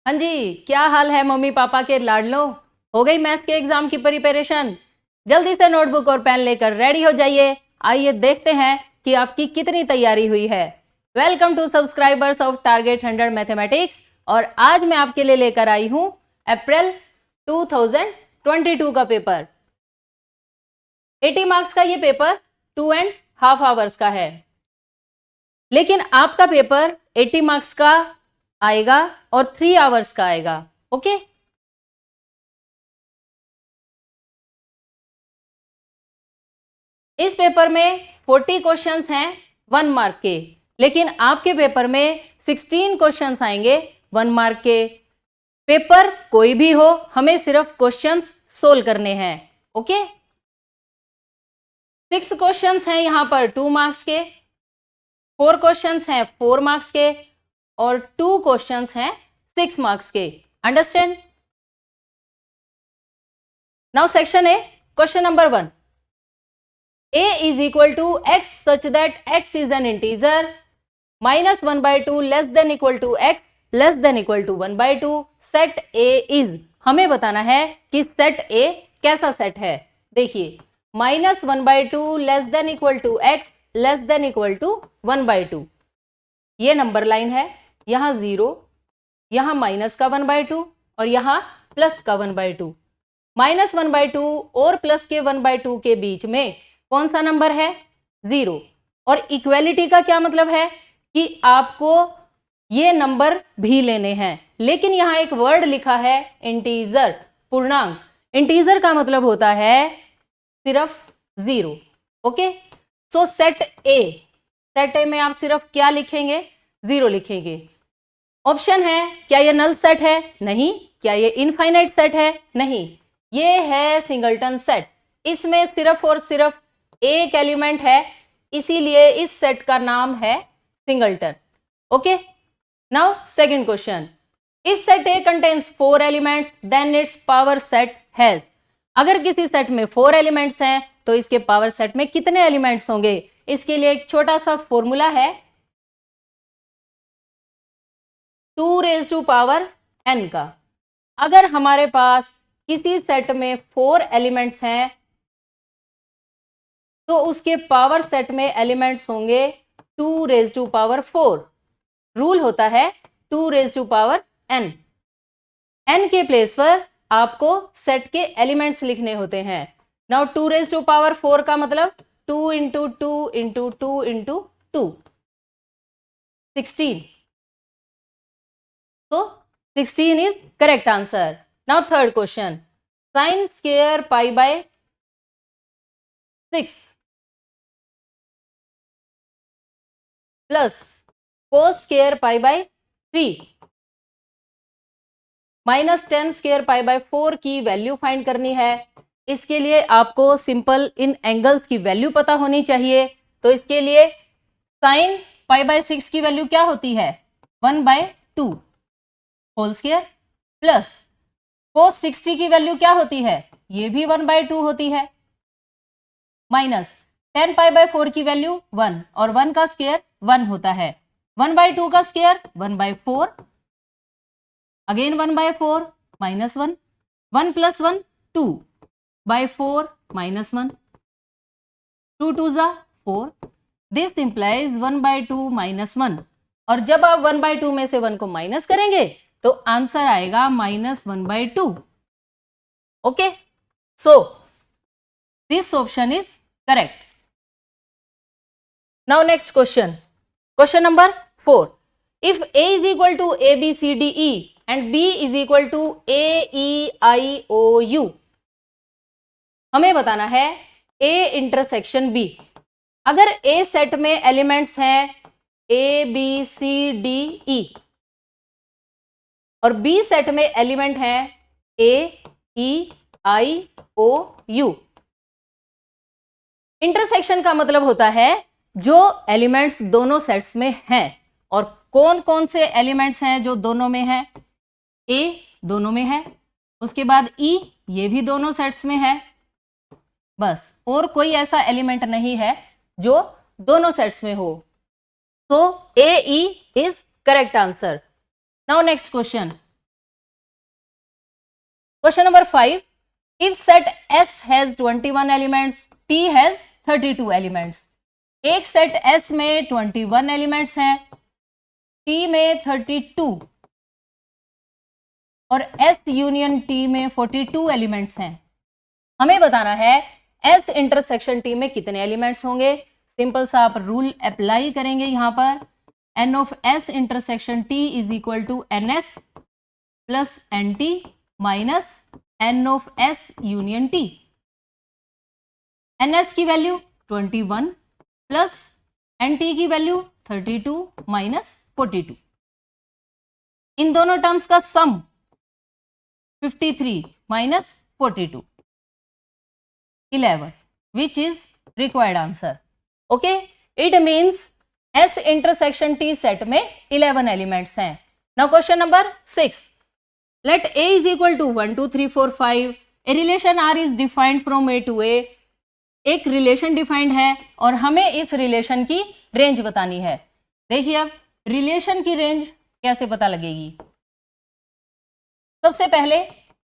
हाँ जी, क्या हाल है मम्मी पापा के लाडलों? हो गई मैथ्स के एग्जाम की प्रिपरेशन? जल्दी से नोटबुक और पेन लेकर रेडी हो जाइए। आइए देखते हैं कि आपकी कितनी तैयारी हुई है। Welcome to subscribers of target 100 mathematics. और आज मैं आपके लिए लेकर आई हूं अप्रैल 2022 का पेपर। 80 मार्क्स का ये पेपर 2.5 आवर्स का है, लेकिन आपका पेपर 80 मार्क्स का आएगा और 3 आवर्स का आएगा। ओके, इस पेपर में 40 क्वेश्चंस हैं 1 मार्क के, लेकिन आपके पेपर में 16 क्वेश्चंस आएंगे 1 मार्क के। पेपर कोई भी हो, हमें सिर्फ क्वेश्चंस सोल्व करने हैं। ओके, 6 क्वेश्चंस हैं यहां पर 2 मार्क्स के, 4 क्वेश्चंस हैं 4 मार्क्स के और 2 क्वेश्चंस हैं 6 मार्क्स के। Understand? Now section A, question number 1। a is equal to x such that x is an integer minus 1/2 less than equal to x less than equal to 1/2 set a is। हमें बताना है कि set a कैसा set है। देखिए, -1/2 less than equal to x less than equal to 1/2, ये number line है। यहां 0, यहां माइनस का 1/2 और यहां प्लस का 1/2। -1/2 और प्लस के 1/2 के बीच में कौन सा नंबर है? 0। और इक्वेलिटी का क्या मतलब है कि आपको ये नंबर भी लेने हैं, लेकिन यहां एक वर्ड लिखा है इंटीजर, पूर्णांक। इंटीजर का मतलब होता है सिर्फ 0। ओके, सो सेट ए में आप सिर्फ क्या लिखेंगे? 0 लिखेंगे। ऑप्शन है, क्या ये नल सेट है? नहीं। क्या ये इनफाइनाइट सेट है? नहीं। ये है सिंगलटन सेट। इसमें सिर्फ और सिर्फ एक एलिमेंट है, इसीलिए इस सेट का नाम है singleton. Okay, now second question. If set A contains 4 elements then its power set has. अगर किसी सेट में 4 एलिमेंट्स हैं तो इसके पावर सेट में कितने एलिमेंट्स होंगे? इसके लिए एक छोटा सा फॉर्मूला है, 2⁻n का। अगर हमारे पास किसी सेट में 4 एलिमेंट्स हैं तो उसके पावर सेट में एलिमेंट्स होंगे 2⁻4। रूल होता है 2⁻n। n के प्लेस पर आपको सेट के एलिमेंट्स लिखने होते हैं। नाउ 2⁻4 का मतलब 2 × 2 × 2 × 2, 16। So 16 is correct answer. Now third question. Sin square pi by 6 plus cos square pi by 3 minus tan square pi by 4 की वैल्यू फाइंड करनी है। इसके लिए आपको सिंपल इन एंगल्स की वैल्यू पता होनी चाहिए। तो इसके लिए sin pi by 6 की वैल्यू क्या होती है? 1/2 होल स्क्वायर प्लस cos 60 की वैल्यू क्या होती है? ये भी 1/2 होती है, माइनस tan pi by 4 की वैल्यू 1 और 1 का स्क्वायर 1 होता है। 1/2 का स्क्वायर 1/4, अगेन 1/4 माइनस 1, 1 + 1 2/4 माइनस 1, 2 2 ज़ा 4। This implies 1/2 minus 1। और जब आप 1/2 में से 1 को माइनस करेंगे तो आंसर आएगा -1/2। Okay, so this option is correct. Now next question, question number 4। If a is equal to ABCDE and B is equal to AEIOU, हमें बताना है A इंटरसेक्शन B। अगर A सेट में एलिमेंट्स हैं ABCDE और B set में element है AEIOU। Intersection का मतलब होता है जो एलिमेंट्स दोनों सेट्स में हैं। और कौन कौन से एलिमेंट्स हैं जो दोनों में है? A दोनों में है, उसके बाद E ये भी दोनों सेट्स में है, बस और कोई ऐसा एलिमेंट नहीं है जो दोनों सेट्स में हो। तो AE is correct answer. Now next question, question number 5, if set S has 21 elements, T has 32 elements. एक सेट S में 21 एलिमेंट्स हैं, T में 32 और S यूनियन T में 42 एलिमेंट्स हैं। हमें बताना है S इंटरसेक्शन T में कितने एलिमेंट्स होंगे। सिंपल सा आप रूल अप्लाई करेंगे यहां पर, N of S intersection T is equal to NS plus NT minus N of S union T। NS की वैल्यू 21 प्लस NT की वैल्यू 32 माइनस 42। इन दोनों टर्म्स का sum 53 minus 42, 11, which is required answer. Okay, it means S intersection T set में 11 elements हैं. Now question number 6. Let A is equal to 1 2 3 4 5. A relation R is defined from A to A. एक relation defined है और हमें इस relation की range बतानी है। देखिए अब रिलेशन की रेंज कैसे पता लगेगी। सबसे पहले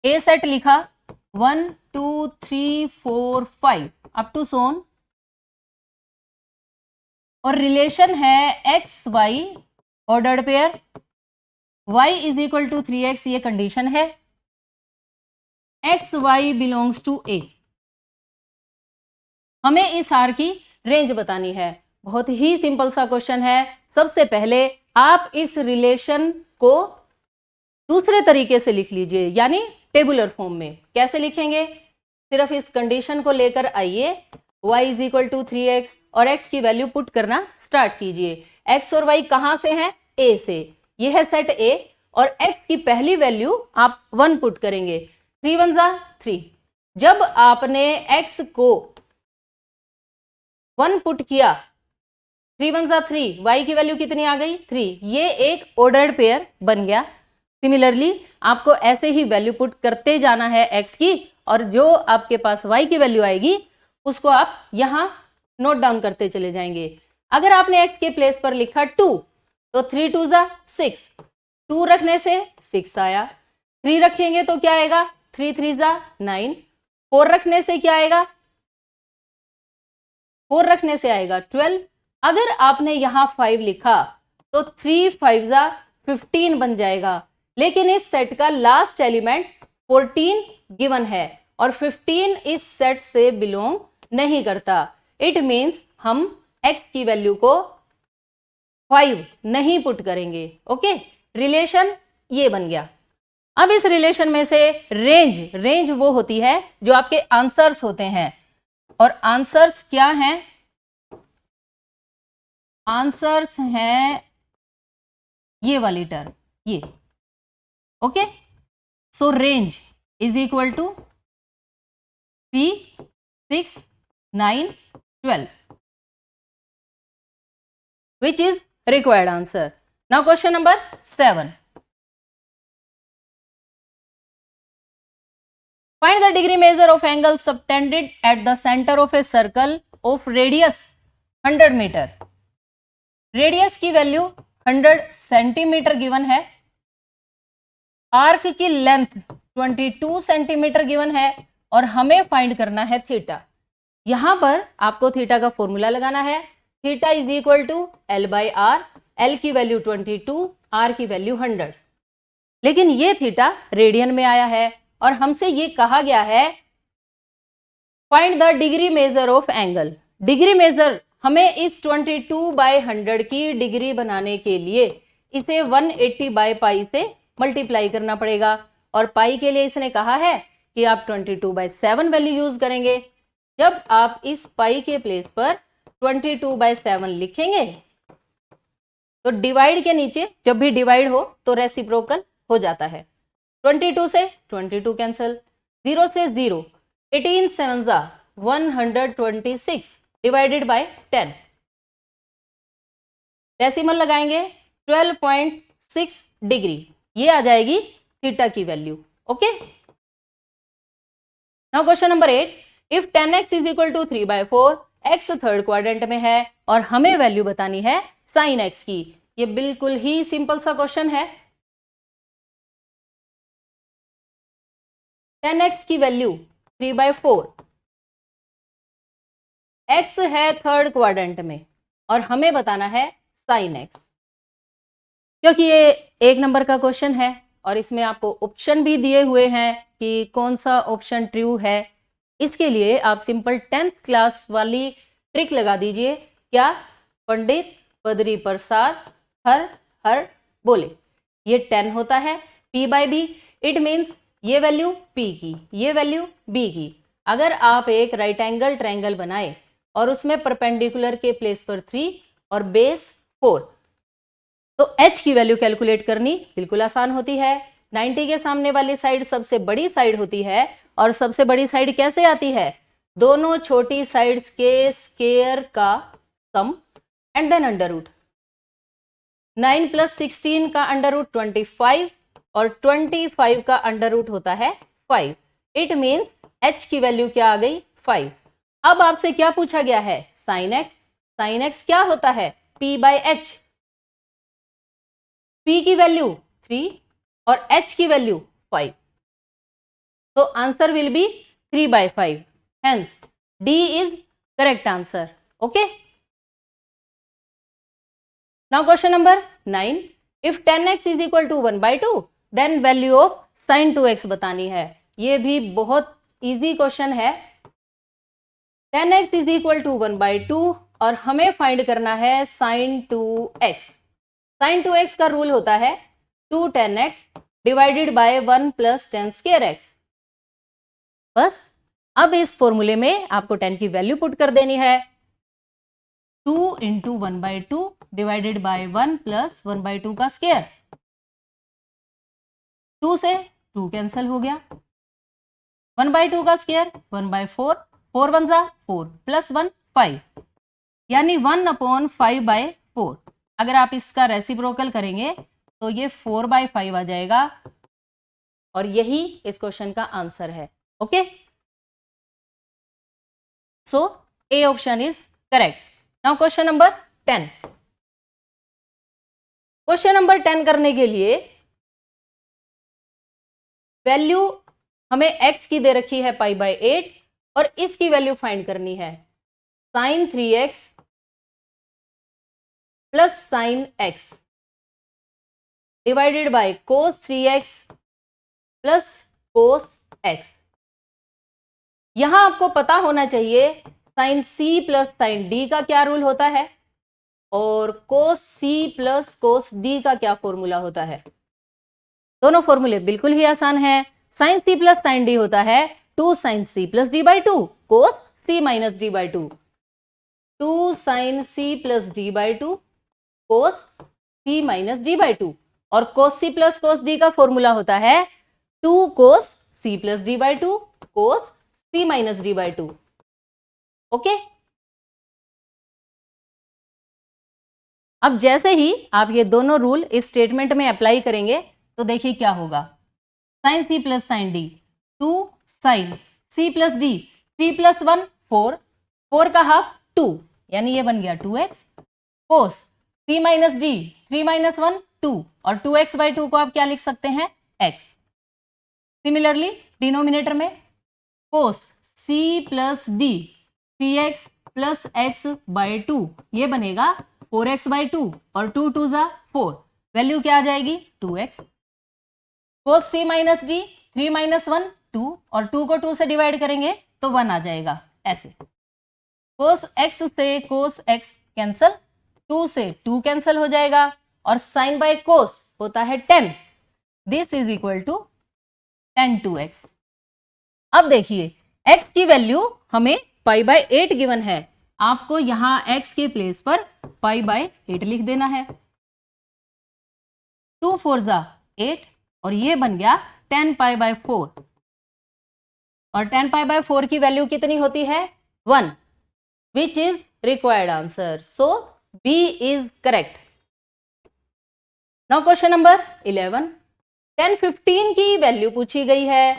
A सेट लिखा 1 2 3 4 5 अप टू सोन, और रिलेशन है x y ordered pair, y is equal to 3x, ये कंडीशन है, x y belongs to A। हमें इस R की रेंज बतानी है। बहुत ही सिंपल सा क्वेश्चन है। सबसे पहले आप इस रिलेशन को दूसरे तरीके से लिख लीजिए, यानी टेबुलर फॉर्म में। कैसे लिखेंगे? सिर्फ इस कंडीशन को लेकर आइए, y is equal to 3x और x की वैल्यू पुट करना स्टार्ट कीजिए। x और y कहां से हैं? A से। यह है सेट A और x की पहली वैल्यू आप 1 पुट करेंगे। 3 1 जा 3। जब आपने x को 1 पुट किया, 3 1 जा 3, y की वैल्यू कितनी आ गई? 3। ये एक ऑर्डर्ड पेयर बन गया। सिमिलरली आपको ऐसे ही वैल्यू पुट करते जाना है x की, और जो आपके पास y की वैल्यू आएगी उसको आप यहां नोट डाउन करते चले जाएंगे। अगर आपने x के प्लेस पर लिखा 2, तो 3 2 जा 6, 2 रखने से 6 आया। 3 रखेंगे तो क्या आएगा? 3 3 जा 9। 4 रखने से क्या आएगा? 4 रखने से आएगा 12। अगर आपने यहां 5 लिखा तो 3 5 जा 15 बन जाएगा। लेकिन इस सेट का लास्ट एलिमेंट 14 गिवन है और 15 इस सेट से बिलोंग नहीं करता। इट मीन्स हम x की वैल्यू को 5 नहीं पुट करेंगे। ओके, रिलेशन ये बन गया। अब इस रिलेशन में से रेंज वो होती है जो आपके आंसर्स होते हैं, और आंसर्स क्या हैं? आंसर्स हैं ये वाली टर्म, ये। Okay, so range is equal to 3 6 9 12, which is required answer. Now question number 7. Find the degree measure of angle subtended at the center of a circle of radius 100 meter. Radius की value 100 centimetre given है, arc की length 22 centimetre given है, और हमें find करना है theta. यहां पर आपको थीटा का फॉर्मूला लगाना है। Theta is equal to L by R, L की वैल्यू 22, R की वैल्यू 100। लेकिन ये थीटा रेडियन में आया है और हमसे ये कहा गया है find the degree measure of angle. Degree measure, हमें इस 22 बाई 100 की डिग्री बनाने के लिए इसे 180 बाई पाई से मल्टीप्लाई करना पड़ेगा, और पाई के लिए इसने कहा है कि आप 22 बाई 7 वैल्यू यूज करेंगे। जब आप इस पाई के प्लेस पर 22 बाई 7 लिखेंगे तो डिवाइड के नीचे जब भी डिवाइड हो तो रेसिप्रोकल हो जाता है। 22 से 22 कैंसिल, 0 से 0, 18 7 जा 126 डिवाइडेड बाय 10। डेसिमल लगाएंगे 12.6 डिग्री, ये आ जाएगी थीटा की value. Okay, now question number 8, if 10x is equal to 3/4, x third quadrant में है और हमें वैल्यू बतानी है साइन x की। ये बिल्कुल ही सिंपल सा क्वेश्चन है। 10x की वैल्यू 3/4, x है थर्ड क्वाड्रेंट में और हमें बताना है साइन x। क्योंकि ये 1 नंबर का क्वेश्चन है और इसमें आपको ऑप्शन भी दिए हुए हैं कि कौन सा ऑप्शन ट्रू है, इसके लिए आप सिंपल 10th क्लास वाली ट्रिक लगा दीजिए। क्या? पंडित बद्री प्रसाद हर हर बोले। ये 10 होता है p/b, इट मीन्स ये वैल्यू p की, ये वैल्यू b की। अगर आप एक राइट एंगल ट्रायंगल बनाए और उसमें परपेंडिकुलर के प्लेस पर 3 और बेस 4, तो h की वैल्यू कैलकुलेट करनी बिल्कुल आसान होती है। 90 के सामने वाली साइड सबसे बड़ी साइड होती है और सबसे बड़ी साइड कैसे आती है? दोनों छोटी साइड्स के स्क्वायर का सम एंड देन अंडर रूट। 9 + 16 का अंडर रूट 25 और 25 का अंडर रूट होता है 5। इट मीन्स h की वैल्यू क्या आ गई? 5। अब आपसे क्या पूछा गया है? Sine x। साइन x क्या होता है? p/h। p की वैल्यू 3 और h की वैल्यू 5, तो answer will be 3/5। Hence D is correct answer. Okay, now question number 9, if 10x is equal to 1/2 then value of sine 2x बतानी है। ये भी बहुत इजी क्वेश्चन है। 10x इज इक्वल टू 1/2 और हमें फाइंड करना है साइन 2x। साइन 2x का रूल होता है 2 10x डिवाइडेड बाय 1 + 10^2x। बस अब इस फॉर्मूले में आपको 10 की वैल्यू पुट कर देनी है। 2 × 1/2 डिवाइडेड बाय 1 + 1/2 का स्क्वायर। 2 से 2 कैंसिल हो गया। 1/2 का स्क्वायर 1/4, 4 1 = 4 + 1 5, यानी 1/5/4। अगर आप इसका रेसिप्रोकल करेंगे तो ये 4/5 आ जाएगा और यही इस क्वेश्चन का आंसर है। Okay, so A option is correct. Now question number 10। Question number 10 करने के लिए वैल्यू हमें x की दे रखी है π/8 और इसकी वैल्यू फाइंड करनी है। Sine 3x plus sine x divided by cos 3x plus cos x। यहां आपको पता होना चाहिए sine c plus sine d का क्या रूल होता है और cos c plus cos d का क्या फॉर्मूला होता है। दोनों फॉर्मूले बिल्कुल ही आसान है। Sine c plus sine d होता है 2 sin c plus d/2 cos c minus d/2। 2 sin c plus d/2 cos c minus d/2 और cos c plus cos d का फॉर्मूला होता है 2 cos c plus d/2 cos c minus d/2। Okay, अब जैसे ही आप ये दोनों रूल इस स्टेटमेंट में अप्लाई करेंगे तो देखिए क्या होगा। Sine c plus sine d 2 sine c plus d 3 + 1 4, 4 का हाफ 2 यानी ये बन गया 2x कोस c माइनस d 3 - 1 2 और 2x/2 को आप क्या लिख सकते हैं? x। सिमिलरली डिनोमिनेटर में कोस c plus d 3x plus x/2 ये बनेगा 4x/2 और 2 2 = 4, वैल्यू क्या आ जाएगी? 2x। कोस c माइनस d 3 - 1 2 और 2 को 2 से डिवाइड करेंगे तो 1 आ जाएगा। ऐसे कोस x से कोस x कैंसल, 2 से 2 कैंसल हो जाएगा और साइन बाय कोस होता है 10। This is equal to 10 2x। अब देखिए x की वैल्यू हमें π/8 गिवन है। आपको यहां x के प्लेस पर π/8 लिख देना है। 2 4 = 8 और ये बन गया 10 π/4 और 10 π/4 की वैल्यू कितनी होती है? 1, which is required answer. So B is correct. Now question number 11, 10 15 की वैल्यू पूछी गई है।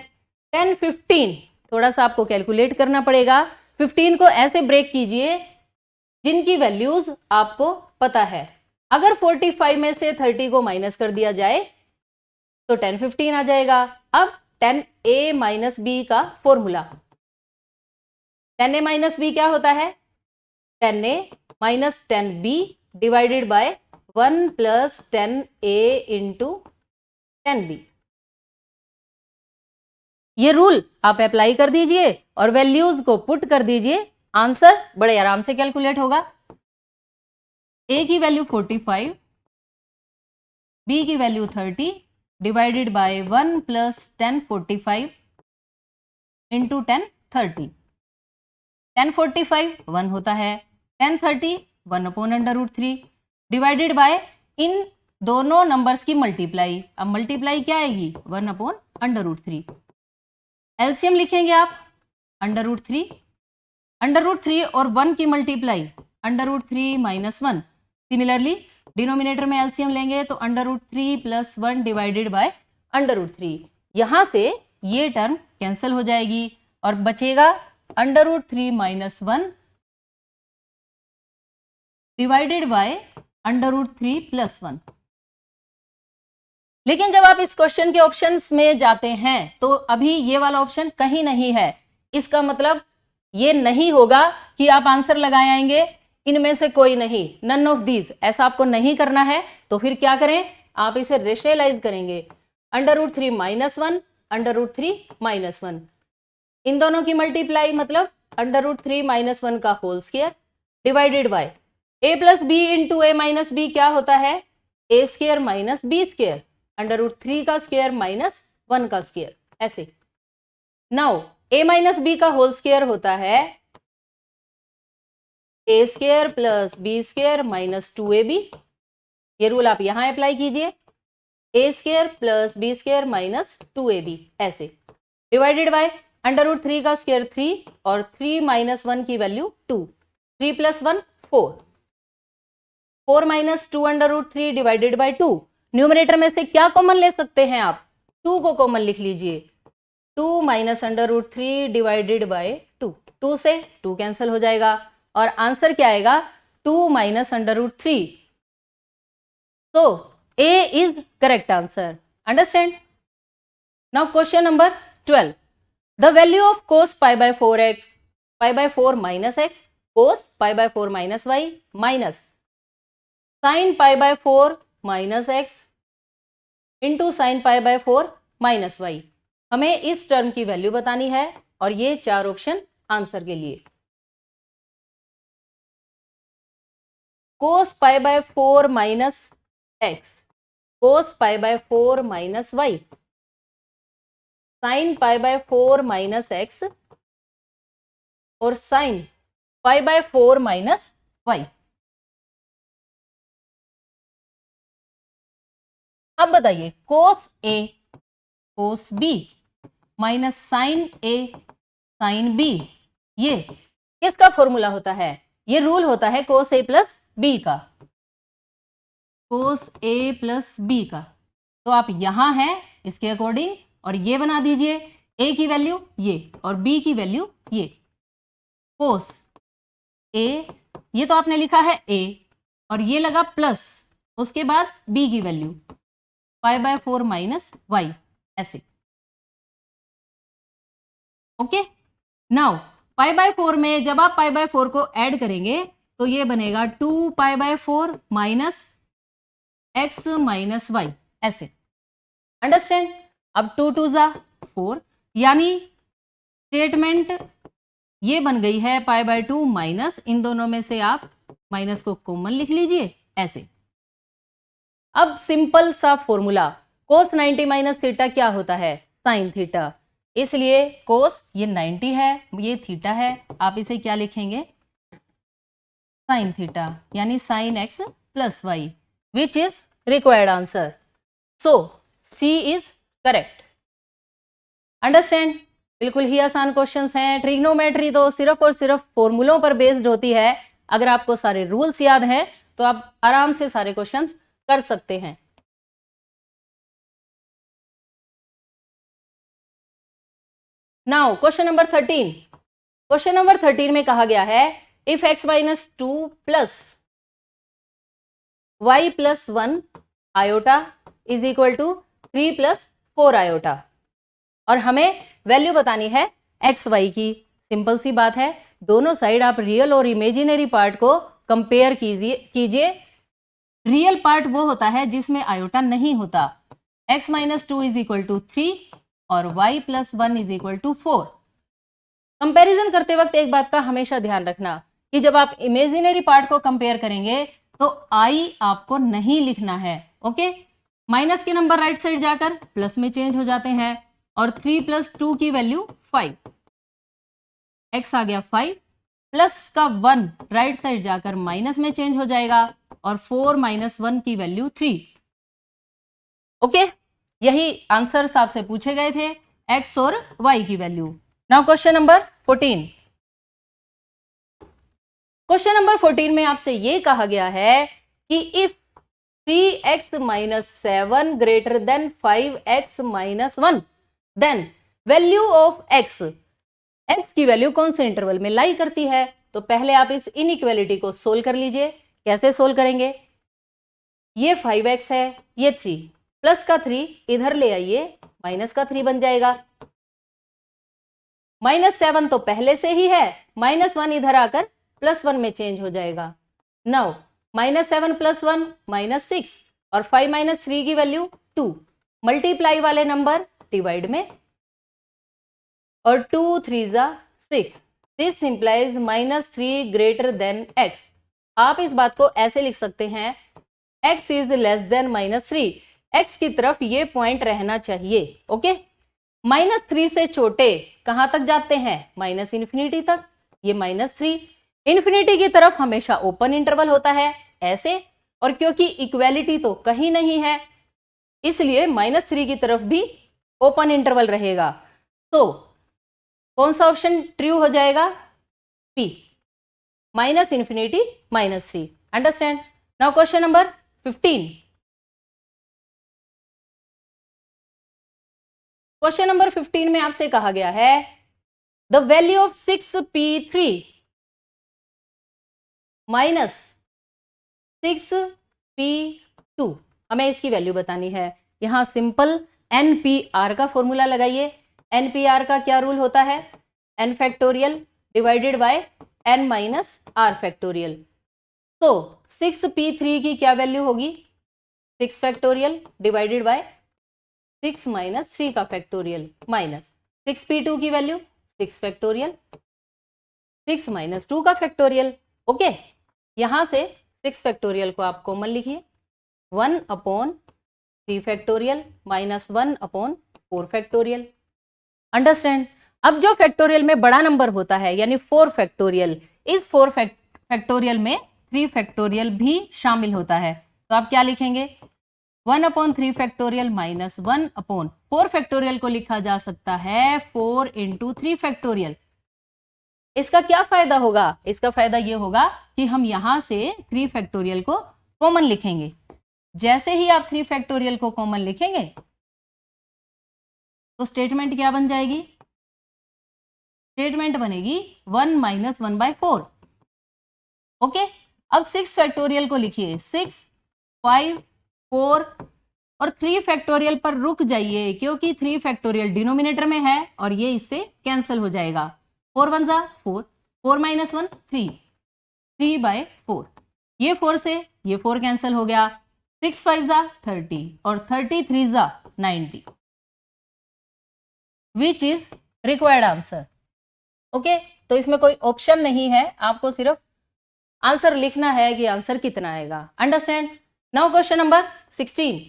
10 15 थोड़ा सा आपको कैलकुलेट करना पड़ेगा। 15 को ऐसे ब्रेक कीजिए जिनकी वैल्यूज आपको पता है। अगर 45 में से 30 को माइनस कर दिया जाए तो 10 15 आ जाएगा। अब 10a माइनस बी का फॉर्मूला। 10a माइनस बी क्या होता है? 10a minus 10b divided by 1 plus 10a into 10b। ये रूल आप अप्लाई कर दीजिए और वैल्यूज को पुट कर दीजिए, आंसर बड़े आराम से कैलकुलेट होगा। a की वैल्यू 45, b की value 30 divided by 1 plus 1045 into 1030। 1045 1 होता है, 1030 1 upon under root 3 divided by इन दोनों नंबर्स की मल्टीप्लाई। अब मल्टीप्लाई क्या आएगी? 1 अपॉन अंडर रूट 3। एलसीएम लिखेंगे आप, अंडर रूट 3 और 1 की multiply under root 3 minus 1। Similarly denominator में एलसीएम लेंगे तो under root 3 plus 1 divided by under root 3। यहां से ये टर्म कैंसिल हो जाएगी और बचेगा under root 3 minus 1 divided by under root 3 plus 1। लेकिन जब आप इस क्वेश्चन के ऑप्शंस में जाते हैं तो अभी ये वाला ऑप्शन कहीं नहीं है। इसका मतलब ये नहीं होगा कि आप आंसर लगाए आएंगे इनमें से कोई नहीं, नन ऑफ दीज, ऐसा आपको नहीं करना है। तो फिर क्या करें? आप इसे रेशनलाइज करेंगे। Under root 3 minus 1 under root 3 minus 1, इन दोनों की मल्टीप्लाई मतलब अंडर रूट 3 माइनस 1 का whole square divided by a plus b into a minus b क्या होता है? A square minus b square under root 3 का स्क्वायर माइनस 1 का स्क्वायर, ऐसे। नाउ ए माइनस बी का होल स्क्वायर होता है a square plus b square minus 2ab। ये रूल आप यहां अप्लाई कीजिए, a square plus b square minus 2ab, ऐसे डिवाइडेड बाय अंडर रूट 3 का स्क्वायर 3 और 3 माइनस 1 की value 2, 3 plus 1 4, 4 minus 2 under root 3 divided by 2। Numerator में से क्या कॉमन ले सकते हैं आप? 2 को कॉमन लिख लीजिए, 2 minus under root 3 divided by 2, 2 से 2 कैंसिल हो जाएगा और आंसर क्या आएगा? 2 माइनस अंडर रूट 3। तो A is correct answer. Understand? Now question number 12, the value of cos pi bye 4x, pi by 4 minus x, cos pi by 4 minus y minus sine pi by 4 minus x into sign pi by 4 minus y। हमें इस term की value बतानी है और ये 4 option answer के लिए। cos pi by 4 minus x, cos pi by 4 minus y, sine pi by 4 minus x और sine pi by 4 minus y। अब बताइए cos A cos B minus sine A sine B, ये किसका formula होता है? ये रूल होता है cos A प्लस B का, cos A प्लस B का। तो आप यहां हैं इसके अकॉर्डिंग और ये बना दीजिए, A की वैल्यू ये और B की वैल्यू ये। cos A, ये तो आपने लिखा है A और ये लगा प्लस, उसके बाद B की value pi by 4 minus y, ऐसे। ओके, नाउ पाई बाय 4 में जब आप पाई बाय 4 को ऐड करेंगे तो ये बनेगा 2 pi by 4 minus x minus y, ऐसे। अंडरस्टैंड? अब 2 2 जा 4, यानी स्टेटमेंट ये बन गई है पाई बाय 2 माइनस, इन दोनों में से आप माइनस को कॉमन लिख लीजिए, ऐसे। अब सिंपल सा फॉर्मूला, cos 90 माइनस थीटा क्या होता है? Sine theta. इसलिए cos ये 90 है, ये थीटा है, आप इसे क्या लिखेंगे? साइन थीटा, यानी sine x plus y, which is required answer. So C is correct. Understand? बिल्कुल ही आसान क्वेश्चंस हैं। ट्रिग्नोमेट्री तो सिर्फ और सिर्फ फॉर्मूलों पर बेस्ड होती है। अगर आपको सारे रूल्स याद हैं तो आप आराम से सारे क्वेश्चंस कर सकते हैं। Now question number 13। Question number 13 में कहा गया है इफ x माइनस 2 प्लस y plus 1 iota is equal to 3 plus 4 iota. और हमें वैल्यू बतानी है एक्स वाई की। सिंपल सी बात है, दोनों साइड आप रियल और इमेजिनरी पार्ट को कंपेयर कीजिए। रियल पार्ट वो होता है जिसमें आयोटा नहीं होता। x minus 2 is equal to 3 और y plus 1 is equal to 4। Comparison करते वक्त एक बात का हमेशा ध्यान रखना कि जब आप इमेजिनरी पार्ट को कंपेयर करेंगे तो i आपको नहीं लिखना है। ओके, माइनस के नंबर राइट साइड जाकर प्लस में चेंज हो जाते हैं और 3 प्लस 2 की वैल्यू 5, x आ गया 5, प्लस का 1 राइट साइड जाकर माइनस में चेंज हो जाएगा और 4 माइनस 1 की वैल्यू 3। ओके, यही आंसर्स आपसे पूछे गए थे, x और y की value. Now question number 14। Question number 14 में आपसे ये कहा गया है कि if 3x minus 7 greater than 5x minus 1 then value of x की वैल्यू कौन से इंटरवल में लाई करती है। तो पहले आप इस इनइक्वालिटी को सोल्व कर लीजिए। कैसे सोल्व करेंगे, ये 5x है, ये 3, प्लस का 3 इधर ले आइए, माइनस का 3 बन जाएगा। माइनस 7 तो पहले से ही है, माइनस 1 इधर आकर प्लस 1 में चेंज हो जाएगा। नाउ माइनस 7 प्लस 1 माइनस 6 और 5 माइनस 3 की वैल्यू 2। मल्टीप्लाई वाले नंबर डिवाइड में और 2 3 6। This implies minus 3 greater than x। आप इस बात को ऐसे लिख सकते हैं, x is less then minus 3। x की तरफ ये पॉइंट रहना चाहिए। ओके, माइनस 3 से छोटे कहां तक जाते हैं, माइनस इन्फिनिटी तक। ये माइनस 3 इन्फिनिटी की तरफ हमेशा ओपन इंटरवल होता है ऐसे, और क्योंकि इक्वेलिटी तो कहीं नहीं है इसलिए माइनस 3 की तरफ भी ओपन इंटरवल रहेगा। तो कौन सा ऑप्शन ट्रू हो जाएगा, P, minus infinity minus 3। Understand. Now question number 15। Question number 15 में आपसे कहा गया है the value of 6p3 minus 6p2। हमें इसकी वैल्यू बतानी है। यहां सिंपल NPR का फॉर्मूला लगाइए। NPR का क्या रूल होता है, n factorial divided by n minus r factorial. तो 6p3 की क्या वैल्यू होगी, 6 फैक्टोरियल डिवाइडेड बाय 6 माइनस 3 का फैक्टोरियल माइनस 6p2 की वैल्यू 6 फैक्टोरियल 6 माइनस 2 का फैक्टोरियल। ओके, यहां से 6 फैक्टोरियल को आप कॉमन लिखिए, 1 upon 3 factorial minus 1 upon 4 factorial. Understand. अब जो फैक्टोरियल में बड़ा नंबर होता है यानी 4 फैक्टोरियल, इस 4 फैक्टोरियल में 3 फैक्टोरियल भी शामिल होता है। तो आप क्या लिखेंगे, 1 upon 3 factorial minus 1 upon 4 factorial को लिखा जा सकता है 4 इंटू 3 फैक्टोरियल। इसका क्या फायदा होगा, इसका फायदा ये होगा कि हम यहां से 3 फैक्टोरियल को कॉमन लिखेंगे। जैसे ही आप 3 फैक्टोरियल को कॉमन लिखेंगे तो स्टेटमेंट क्या बन जाएगी, स्टेटमेंट बनेगी 1 माइनस 1 बाय 4। ओके, अब 6 फैक्टोरियल को लिखिए, 6 5 4 और 3 फैक्टोरियल पर रुक जाइए क्योंकि 3 फैक्टोरियल डिनोमिनेटर में है और ये इससे कैंसिल हो जाएगा। 4 1 जा 4, 4 माइनस 1 3, 3 बाय 4। ये 4 से ये 4 कैंसिल हो गया, 6 5 जा 30 और 33 जा 90, विच इज रिक्वायर्ड आंसर। ओके, तो इसमें कोई ऑप्शन नहीं है, आपको सिर्फ आंसर लिखना है कि आंसर कितना आएगा। Understand. Now question number 16।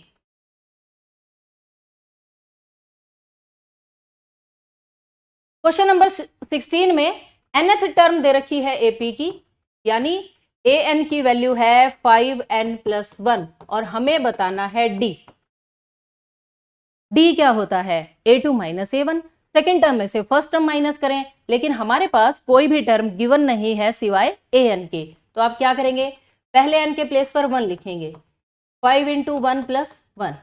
Question number 16 में nth टर्म दे रखी है AP की, यानी an की वैल्यू है 5n प्लस 1 और हमें बताना है d क्या होता है, a2 minus a1। Second term में से फर्स्ट टर्म माइनस करें, लेकिन हमारे पास कोई भी टर्म गिवन नहीं है सिवाय an के। तो आप क्या करेंगे, पहले n के प्लेस पर 1 लिखेंगे, 5 इंटू 1 प्लस 1,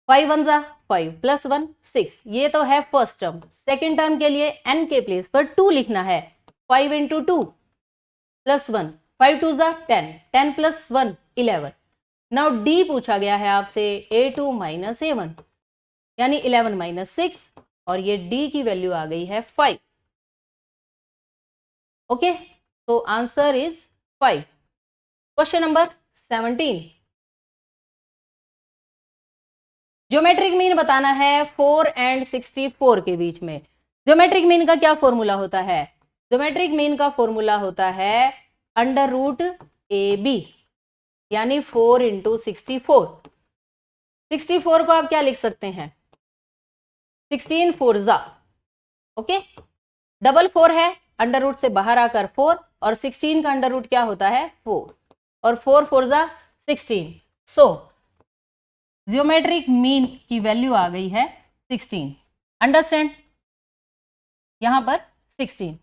5 1 जा 5 प्लस 1 6, ये तो है फर्स्ट टर्म। सेकेंड टर्म के लिए n के प्लेस पर 2 लिखना है, 5 इंटू 2 प्लस 1, 5 2 जा 10, 10 प्लस 1 11। नाउ d पूछा गया है आपसे a2 माइनस a1 यानी 11 माइनस 6 और ये डी की वैल्यू आ गई है 5। ओके, तो answer is 5। Question number 17, geometric mean बताना है 4 एंड 64 के बीच में। ज्योमेट्रिक मीन का क्या फॉर्मूला होता है? ज्योमेट्रिक मीन का फॉर्मूला होता है अंडर रूट ए बी, यानी 4 इंटू 64। 64 को आप क्या लिख सकते हैं? 16 4 जा, ओके। डबल 4 है, अंडर रूट से बाहर आकर 4, और 16 का अंडर रूट क्या होता है? 4, और 4 4 जा 16। सो जियोमेट्रिक मीन की वैल्यू आ गई है 16। अंडरस्टैंड? यहां पर 16।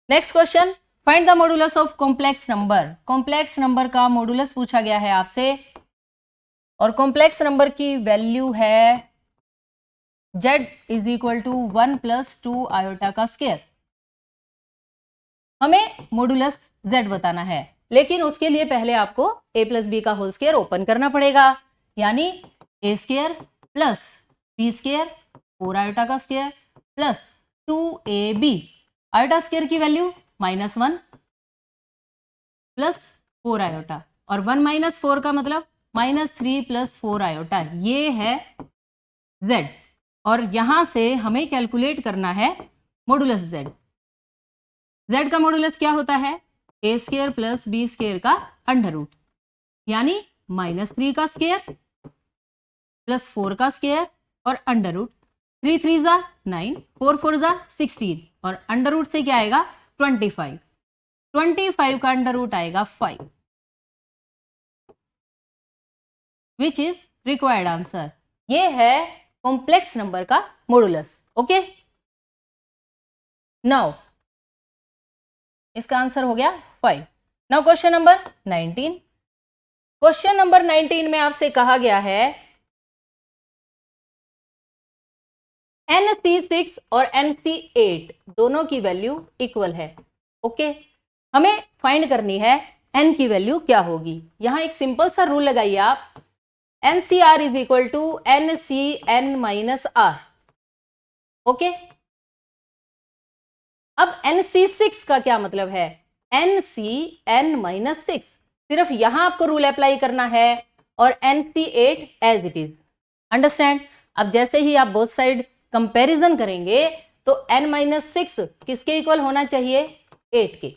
Next question, find the modulus of complex number. Complex number का मॉडुलस पूछा गया है आपसे, और कॉम्प्लेक्स नंबर की वैल्यू है z is equal to 1 plus 2 iota का स्क्वायर। हमें मॉडुलस z बताना है, लेकिन उसके लिए पहले आपको a प्लस बी का होल स्क्वायर ओपन करना पड़ेगा, यानी a square plus b square 4 iota का square plus 2ab। Iota square की वैल्यू -1 प्लस 4 आयोटा, और 1 माइनस 4 का मतलब -3 प्लस 4 आयोटा। ये है z, और यहां से हमें कैलकुलेट करना है मॉडुलस z। z का मॉडुलस क्या होता है? a square plus b square का अंडर रूट, यानी -3 का स्क्वायर प्लस 4 का स्क्वायर और अंडर रूट। 3 3 जा 9, 4 4 जा 16, और अंडर रूट से क्या आएगा? 25। 25 का अंडर रूट आएगा 5, विच इज रिक्वायर्ड आंसर। ये है कॉम्प्लेक्स नंबर का मॉडुलस। ओके, नाउ इसका आंसर हो गया 5। Now question number 19। Question number 19 में आपसे कहा गया है NC6 और NC8 दोनों की वैल्यू इक्वल है। ओके, हमें फाइंड करनी है n की वैल्यू क्या होगी। यहां एक सिंपल सा रूल लगाइए आप, NCR is equal to NCN minus R। Okay, अब NC6 का क्या मतलब है? NCN माइनस 6, सिर्फ यहां आपको रूल अप्लाई करना है, और NC8 as it is. Understand? अब जैसे ही आप बोथ साइड कंपैरिजन करेंगे तो n माइनस 6 किसके इक्वल होना चाहिए? 8 के।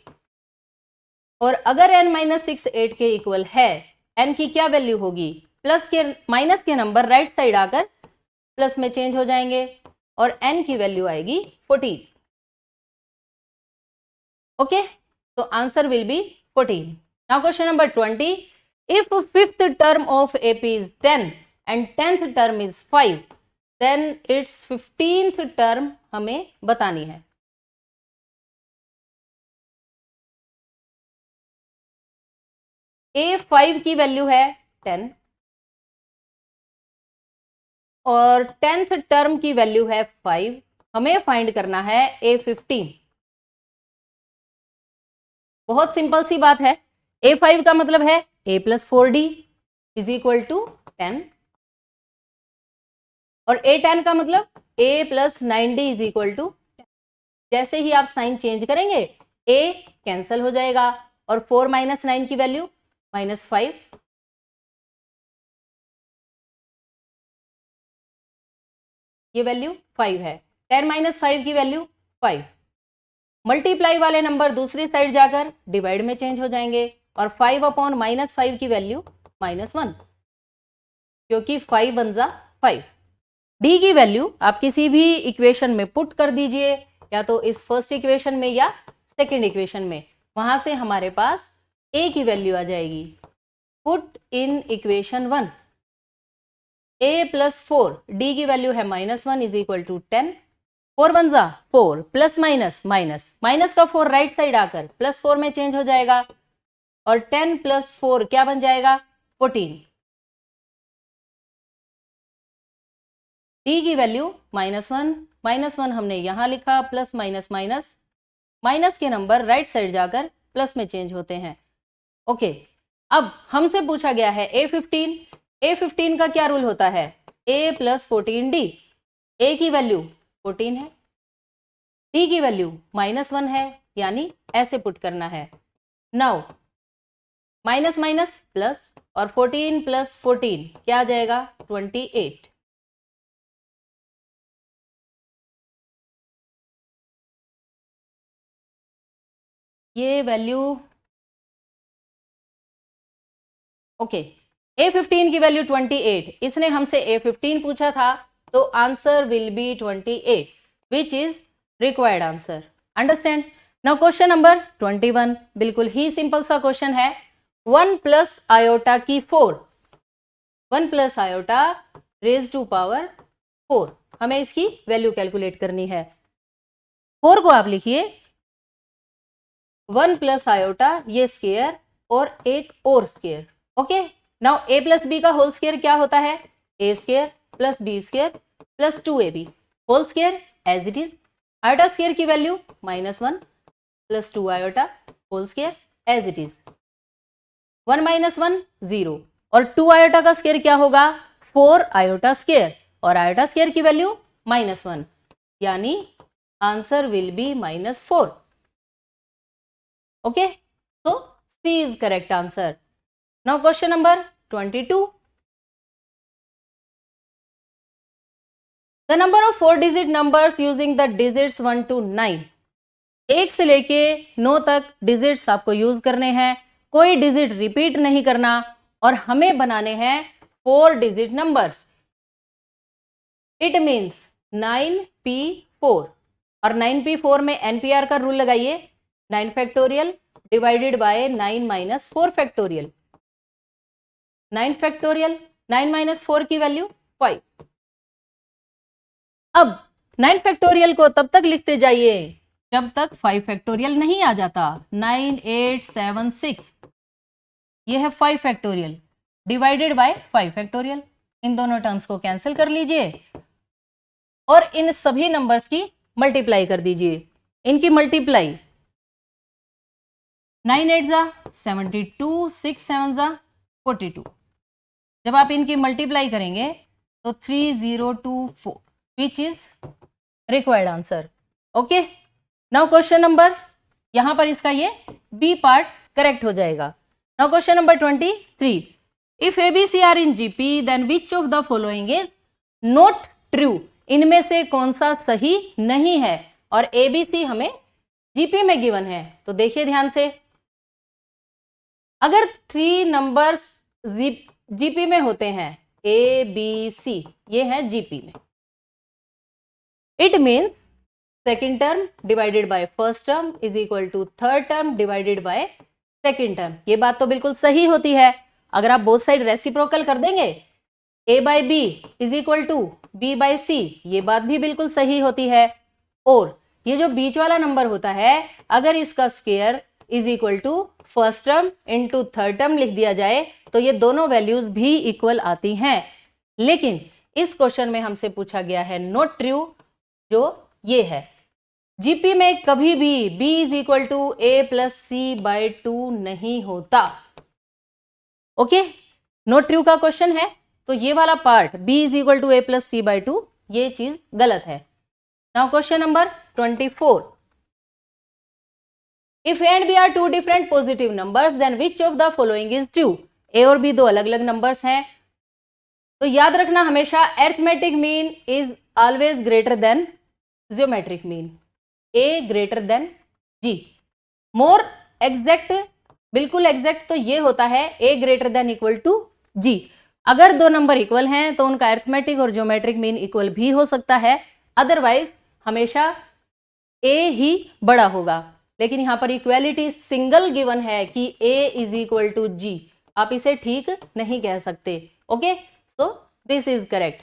और अगर n माइनस 6 8 के इक्वल है, n की क्या वैल्यू होगी? प्लस के माइनस के नंबर राइट साइड आकर प्लस में चेंज हो जाएंगे, और n की वैल्यू आएगी 14। ओके, तो answer will be 14। Now question number 20, if fifth term of AP is 10 and 10th term is 5, then its 15th term हमें बतानी है। A5 की वैल्यू है 10, और 10th टर्म की वैल्यू है 5। हमें फाइंड करना है A15। बहुत सिंपल सी बात है, A5 का मतलब है a plus 4d is equal to 10, और A10 का मतलब a plus 9d is equal to. जैसे ही आप साइन चेंज करेंगे a कैंसल हो जाएगा, और 4 माइनस 9 की वैल्यू -5, ये वैल्यू 5 है। 10 माइनस 5 की वैल्यू 5। मल्टीप्लाई वाले नंबर दूसरी साइड जाकर डिवाइड में चेंज हो जाएंगे, और 5 अपॉन -5 की वैल्यू -1, क्योंकि 5 बन जा 5। डी की वैल्यू आप किसी भी इक्वेशन में पुट कर दीजिए, या तो इस फर्स्ट इक्वेशन में या सेकंड इक्वेशन में, वहां से हमारे पास a की वैल्यू आ जाएगी। Put in equation 1, a plus 4, D की वैल्यू है -1 इज इक्वल टू 10। 4 बन जा 4, प्लस माइनस माइनस, माइनस का 4 राइट साइड आकर प्लस 4 में चेंज हो जाएगा, और 10 प्लस 4 क्या बन जाएगा? 14। डी की वैल्यू -1 हमने यहां लिखा, प्लस माइनस माइनस, माइनस के नंबर राइट साइड जाकर प्लस में चेंज होते हैं। ओके, अब हमसे पूछा गया है A15 का क्या रूल होता है? a plus 14d। a की वैल्यू 14 है। टी की वैल्यू -1 है, यानी ऐसे पुट करना है। नाउ माइनस माइनस प्लस, और 14 + 14 क्या आ जाएगा? 28। ये वैल्यू ओके, A15 की वैल्यू 28, इसने हमसे A15 पूछा था, तो answer will B 28 which is required answer. Understand? Now question number 21, बिल्कुल ही सिंपल सा क्वेश्चन है। 1 + आयोटा की 4, 1 + आयोटा रेज टू पावर 4, हमें इसकी वैल्यू कैलकुलेट करनी है। 4 को आप लिखिए 1 + आयोटा ये स्क्वायर और एक और square. Okay, now a + b का होल स्क्वायर क्या होता है? a² + b² + 2ab whole square as it is. Iota square की value -1 + 2 iota whole square as it is. 1 - 1 0, और 2 आयोटा का स्क्वायर क्या होगा? 4 आयोटा स्क्वायर, और आयोटा स्क्वायर की वैल्यू -1, यानी answer will B -4। Okay, so C is correct answer. Now question number 22. The number of 4-digit numbers using the digits 1 to 9. 1 से लेके 9 तक डिजिट्स आपको यूज करने हैं, कोई डिजिट रिपीट नहीं करना, और हमें बनाने हैं 4-digit numbers. It means 9p4, और 9p4 में NPR का रूल लगाइए, 9 factorial divided by 9 - 4 factorial. 9 factorial, 9 - 4 की वैल्यू 5। अब 9 फैक्टोरियल को तब तक लिखते जाइए जब तक 5 फैक्टोरियल नहीं आ जाता। 9 8 7 6, ये है 5 फैक्टोरियल डिवाइडेड बाय 5 फैक्टोरियल। इन दोनों टर्म्स को कैंसिल कर लीजिए और इन सभी नंबर्स की मल्टीप्लाई कर दीजिए। इनकी मल्टीप्लाई 9 8 ज़ा 72, 6 7 ज़ा 42। जब आप इनकी मल्टीप्लाई करेंगे तो 3024 which is required answer. Okay, now question number, यहां पर इसका ये बी पार्ट करेक्ट हो जाएगा। Now question number 23, if ABC are in GP then which of the following is not true? इनमें से कौन सा सही नहीं है? और ABC हमें GP में गिवन है, तो देखिए ध्यान से, अगर 3 नंबर्स GP में होते हैं, ABC ये है GP में, it means second term divided by first term is equal to third term divided by second term. ये बात तो बिल्कुल सही होती है। अगर आप बोथ साइड रेसिप्रोकल कर देंगे, A/B is equal to B/C, ये बात भी बिल्कुल सही होती है। और ये जो बीच वाला नंबर होता है, अगर इसका square is equal to first term into third term लिख दिया जाए तो ये दोनों वैल्यूज भी इक्वल आती हैं। लेकिन इस क्वेश्चन में हमसे पूछा गया है नॉट ट्रू, जो ये है। GP में कभी भी B is equal to A + C/2 नहीं होता। ओके, नॉट ट्रू का क्वेश्चन है, तो ये वाला part B is equal to A + C/2 ये चीज गलत है। Now question number 24, if A and B are 2 different positive numbers then which of the following is true? A और B दो अलग अलग नंबर्स हैं, तो याद रखना हमेशा arithmetic mean is always greater than geometric mean. A greater than G। More exact, बिल्कुल एग्जैक्ट तो ये होता है A greater than equal to G। अगर दो नंबर इक्वल हैं तो उनका अरिथमेटिक और ज्योमेट्रिक मीन इक्वल भी हो सकता है, अदरवाइज हमेशा A ही बड़ा होगा। लेकिन यहां पर इक्वेलिटी सिंगल गिवन है कि A is equal to G, आप इसे ठीक नहीं कह सकते। Okay, so this is correct.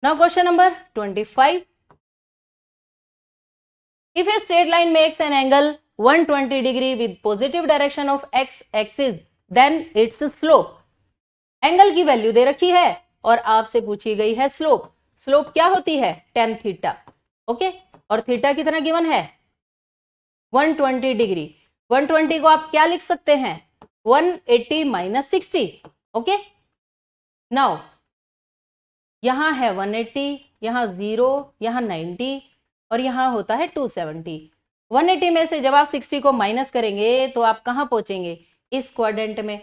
Now question number 25. If a straight line makes an angle 120 degree with positive direction of x axis, then its slope. Angle की value दे रखी है और आपसे पूछी गई है स्लोप। स्लोप क्या होती है? tan theta. ओके, और थीटा कितना गिवन है? 120 डिग्री। 120 को आप क्या लिख सकते हैं? 180 - 60। ओके, नाउ यहाँ है 180, यहाँ 0, यहाँ 90 और यहाँ होता है 270। 180 में से जब आप 60 को माइनस करेंगे तो आप कहाँ पहुंचेंगे? इस क्वाड्रेंट में।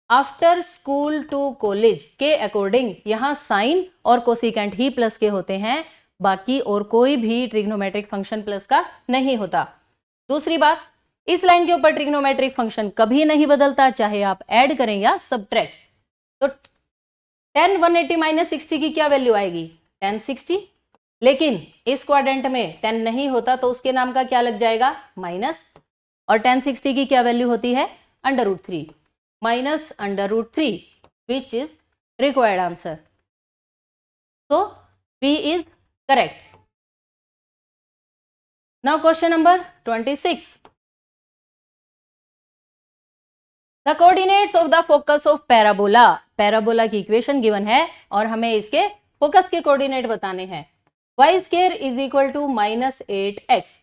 आफ्टर स्कूल टू कॉलेज के अकॉर्डिंग यहाँ साइन और कोसिकेंट ही प्लस के होते हैं, बाकी और कोई भी ट्रिग्नोमेट्रिक फंक्शन प्लस का नहीं होता। दूसरी बात, इस लाइन के ऊपर ट्रिग्नोमेट्रिक फंक्शन कभी नहीं बदलता, चाहे आप ऐड करें या सब्ट्रैक्ट। तो 10 180 माइनस 60 की क्या वैल्यू आएगी? 1060। लेकिन इस क्वाड्रेंट में 10 नहीं होता तो उसके नाम का क्या लग जाएगा? माइनस। और 1060 की क्या वैल्यू होती है? √3 minus √3 which is required answer. So B is correct. Now question number 26. The coordinates of the focus of parabola. Parabola की इक्वेशन गिवन है और हमें इसके फोकस के कोऑर्डिनेट बताने हैं। y square is equal to -8x।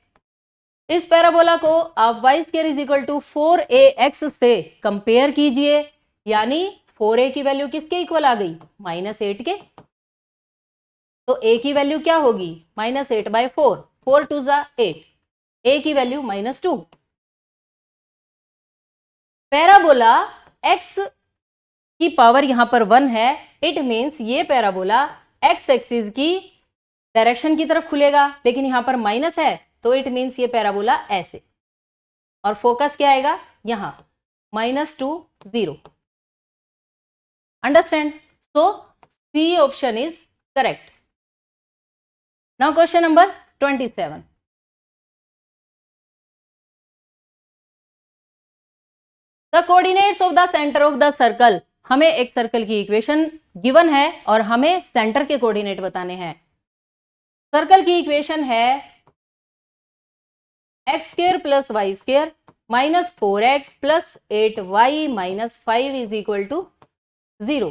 इस पैराबोला को आप y square is equal to 4ax से कंपेयर कीजिए, यानी 4a की वैल्यू किसके इक्वल आ गई? -8 के। तो a की वैल्यू क्या होगी? -8/4, 4 2 जा 8, a की वैल्यू -2। पैराबोला x की पावर यहां पर 1 है, इट मीन्स ये पैराबोला x एक्सिस की डायरेक्शन की तरफ खुलेगा, लेकिन यहां पर माइनस है तो इट मीन्स ये पैराबोला ऐसे, और फोकस क्या आएगा? यहां -2 0। Understand? So C option is correct. Now question number 27. The coordinates of the center of the circle. हमें एक सर्कल की इक्वेशन गिवन है और हमें सेंटर के कोऑर्डिनेट बताने हैं। सर्कल की इक्वेशन है x² + y² -4x + 8y - 5 is equal to 0।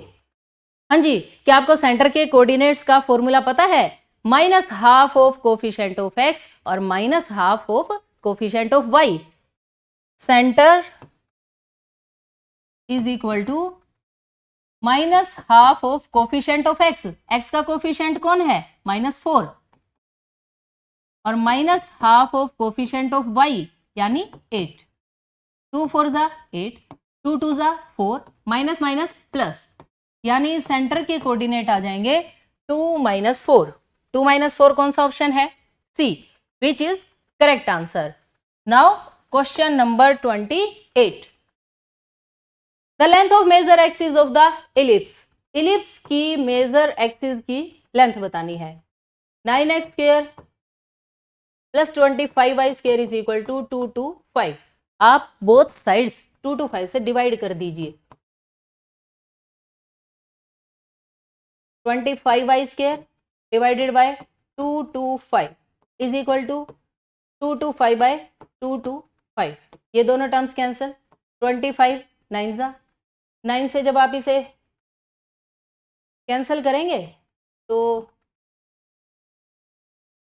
हाँ जी, क्या आपको सेंटर के कोऑर्डिनेट्स का फॉर्मूला पता है? -½ ऑफ कोफिशिएंट ऑफ x और -½ of coefficient of y। Centre is equal to -½ of coefficient of x। x का कोफिशिएंट कौन है? -4, और -½ ऑफ कोफिशिएंट ऑफ y यानी 8। 2 4 जा 8, 2 2 जा 4, माइनस माइनस प्लस, यानी सेंटर के कोऑर्डिनेट आ जाएंगे 2 - 4। 2 - 4 कौन सा ऑप्शन है? C, which is correct answer. Now question number 28। The length of major axis of the ellipse. Ellipse की मेजर एक्सिस की लेंथ बतानी है। 9x² + 25y² is equal to 2 to 5। आप बोथ साइड्स 2 to 5 से डिवाइड कर दीजिए। 25y² divided by 2 to 5 is equal to 2 to 5/2 to 5। ये दोनों टर्म्स कैंसिल, 25 9 जा 9 से जब आप इसे कैंसिल करेंगे तो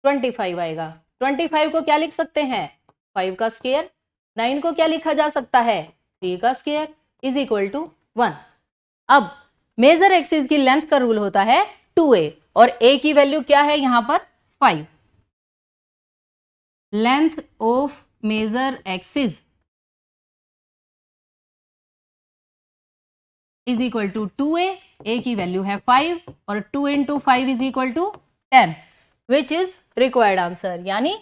25 आएगा। 25 को क्या लिख सकते हैं? 5 का स्क्वायर। 9 को क्या लिखा जा सकता है? 3 का स्क्वायर इज इक्वल टू 1। अब मेजर एक्सिस की लेंथ का रूल होता है 2a और a की वैल्यू क्या है यहां पर? 5। Length of major axis is equal to 2a, a की वैल्यू है 5 और 2 × 5 is equal to 10, which is required answer, यानी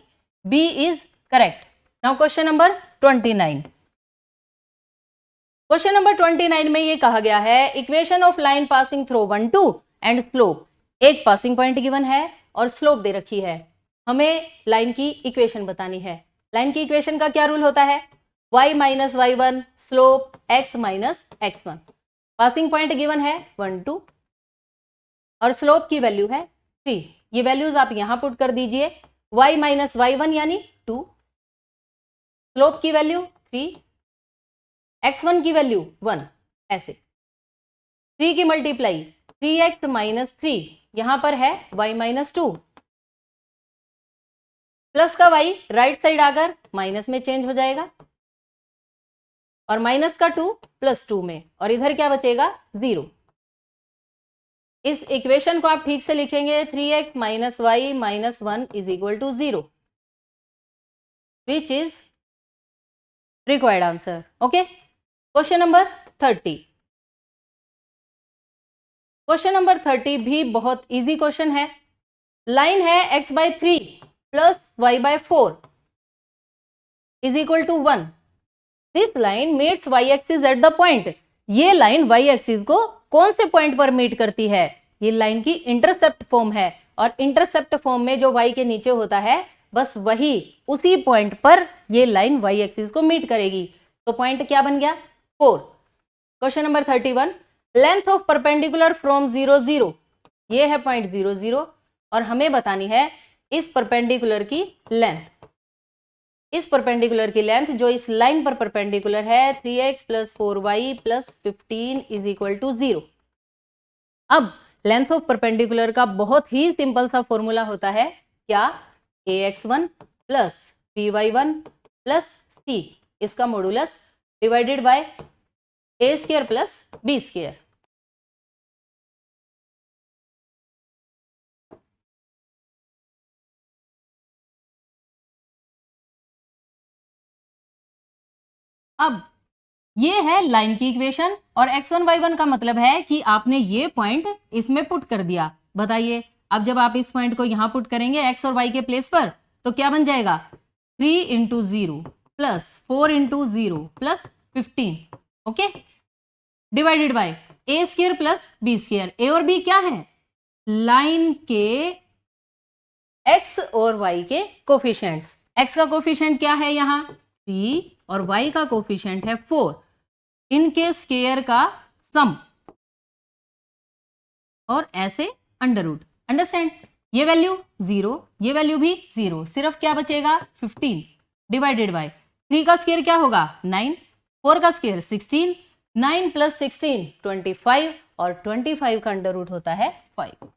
B is correct. Now question number 29। Question number 29 में ये कहा गया है equation of line passing through 1 2 and slope. एक पासिंग पॉइंट गिवन है और स्लोप दे रखी है, हमें लाइन की इक्वेशन बतानी है। लाइन की इक्वेशन का क्या रूल होता है? y - y1 slope x - x1। Passing point given है 1 2 और स्लोप की वैल्यू है 3। ये वैल्यूज आप यहां पुट कर दीजिए। y - y1 यानी 2, स्लोप की वैल्यू 3, x1 की वैल्यू 1, ऐसे 3 की मल्टीप्लाई 3x - 3, यहां पर है y - 2, प्लस का y राइट साइड आकर माइनस में चेंज हो जाएगा और माइनस का 2 +2 में, और इधर क्या बचेगा? 0। इस इक्वेशन को आप ठीक से लिखेंगे 3x minus y minus 1 is equal to 0, which is required answer. Okay, question number 30. Question number 30 भी बहुत इजी क्वेश्चन है. लाइन है x by 3 plus y by 4 is equal to 1. This line meets y axis at the point. ये line y axis को कौन से point पर meet करती है? ये लाइन की इंटरसेप्ट फॉर्म है, और इंटरसेप्ट फॉर्म में जो y के नीचे होता है बस वही उसी पॉइंट पर ये लाइन y एक्सिस को मीट करेगी. तो पॉइंट क्या बन गया? 4. Question number 31. Length of perpendicular from 0 0. ये है पॉइंट 0 0 और हमें बतानी है इस परपेंडिकुलर की लेंथ. इस परपेंडिकुलर की लेंथ जो इस लाइन पर परपेंडिकुलर है 3x plus 4y plus 15 is equal to 0. अब लेंथ ऑफ परपेंडिकुलर का बहुत ही सिंपल सा फॉर्मूला होता है क्या? ax1 plus by1 plus c, इसका modulus divided by a square plus b square. अब ये है लाइन की इक्वेशन और x1 y1 का मतलब है कि आपने ये पॉइंट इसमें पुट कर दिया. बताइए, अब जब आप इस पॉइंट को यहां पुट करेंगे x और y के प्लेस पर तो क्या बन जाएगा? 3 into 0 plus 4 into 0 plus 15. Okay, divided by a square plus b square. A और बी क्या है? लाइन के x और y के कोफिशिएंट्स. x का कोफिशिएंट क्या है यहाँ? 3 और y का कोफिशिएंट है 4. इनके स्क्वायर का सम और ऐसे अंडर रूट. अंडरस्टैंड? ये वैल्यू 0, ये वैल्यू भी 0, सिर्फ क्या बचेगा? 15 डिवाइडेड बाय 3 का स्क्वायर क्या होगा? 9, 4 का स्क्वायर 16, 9 प्लस 16 25 और 25 का अंडर रूट होता है 5.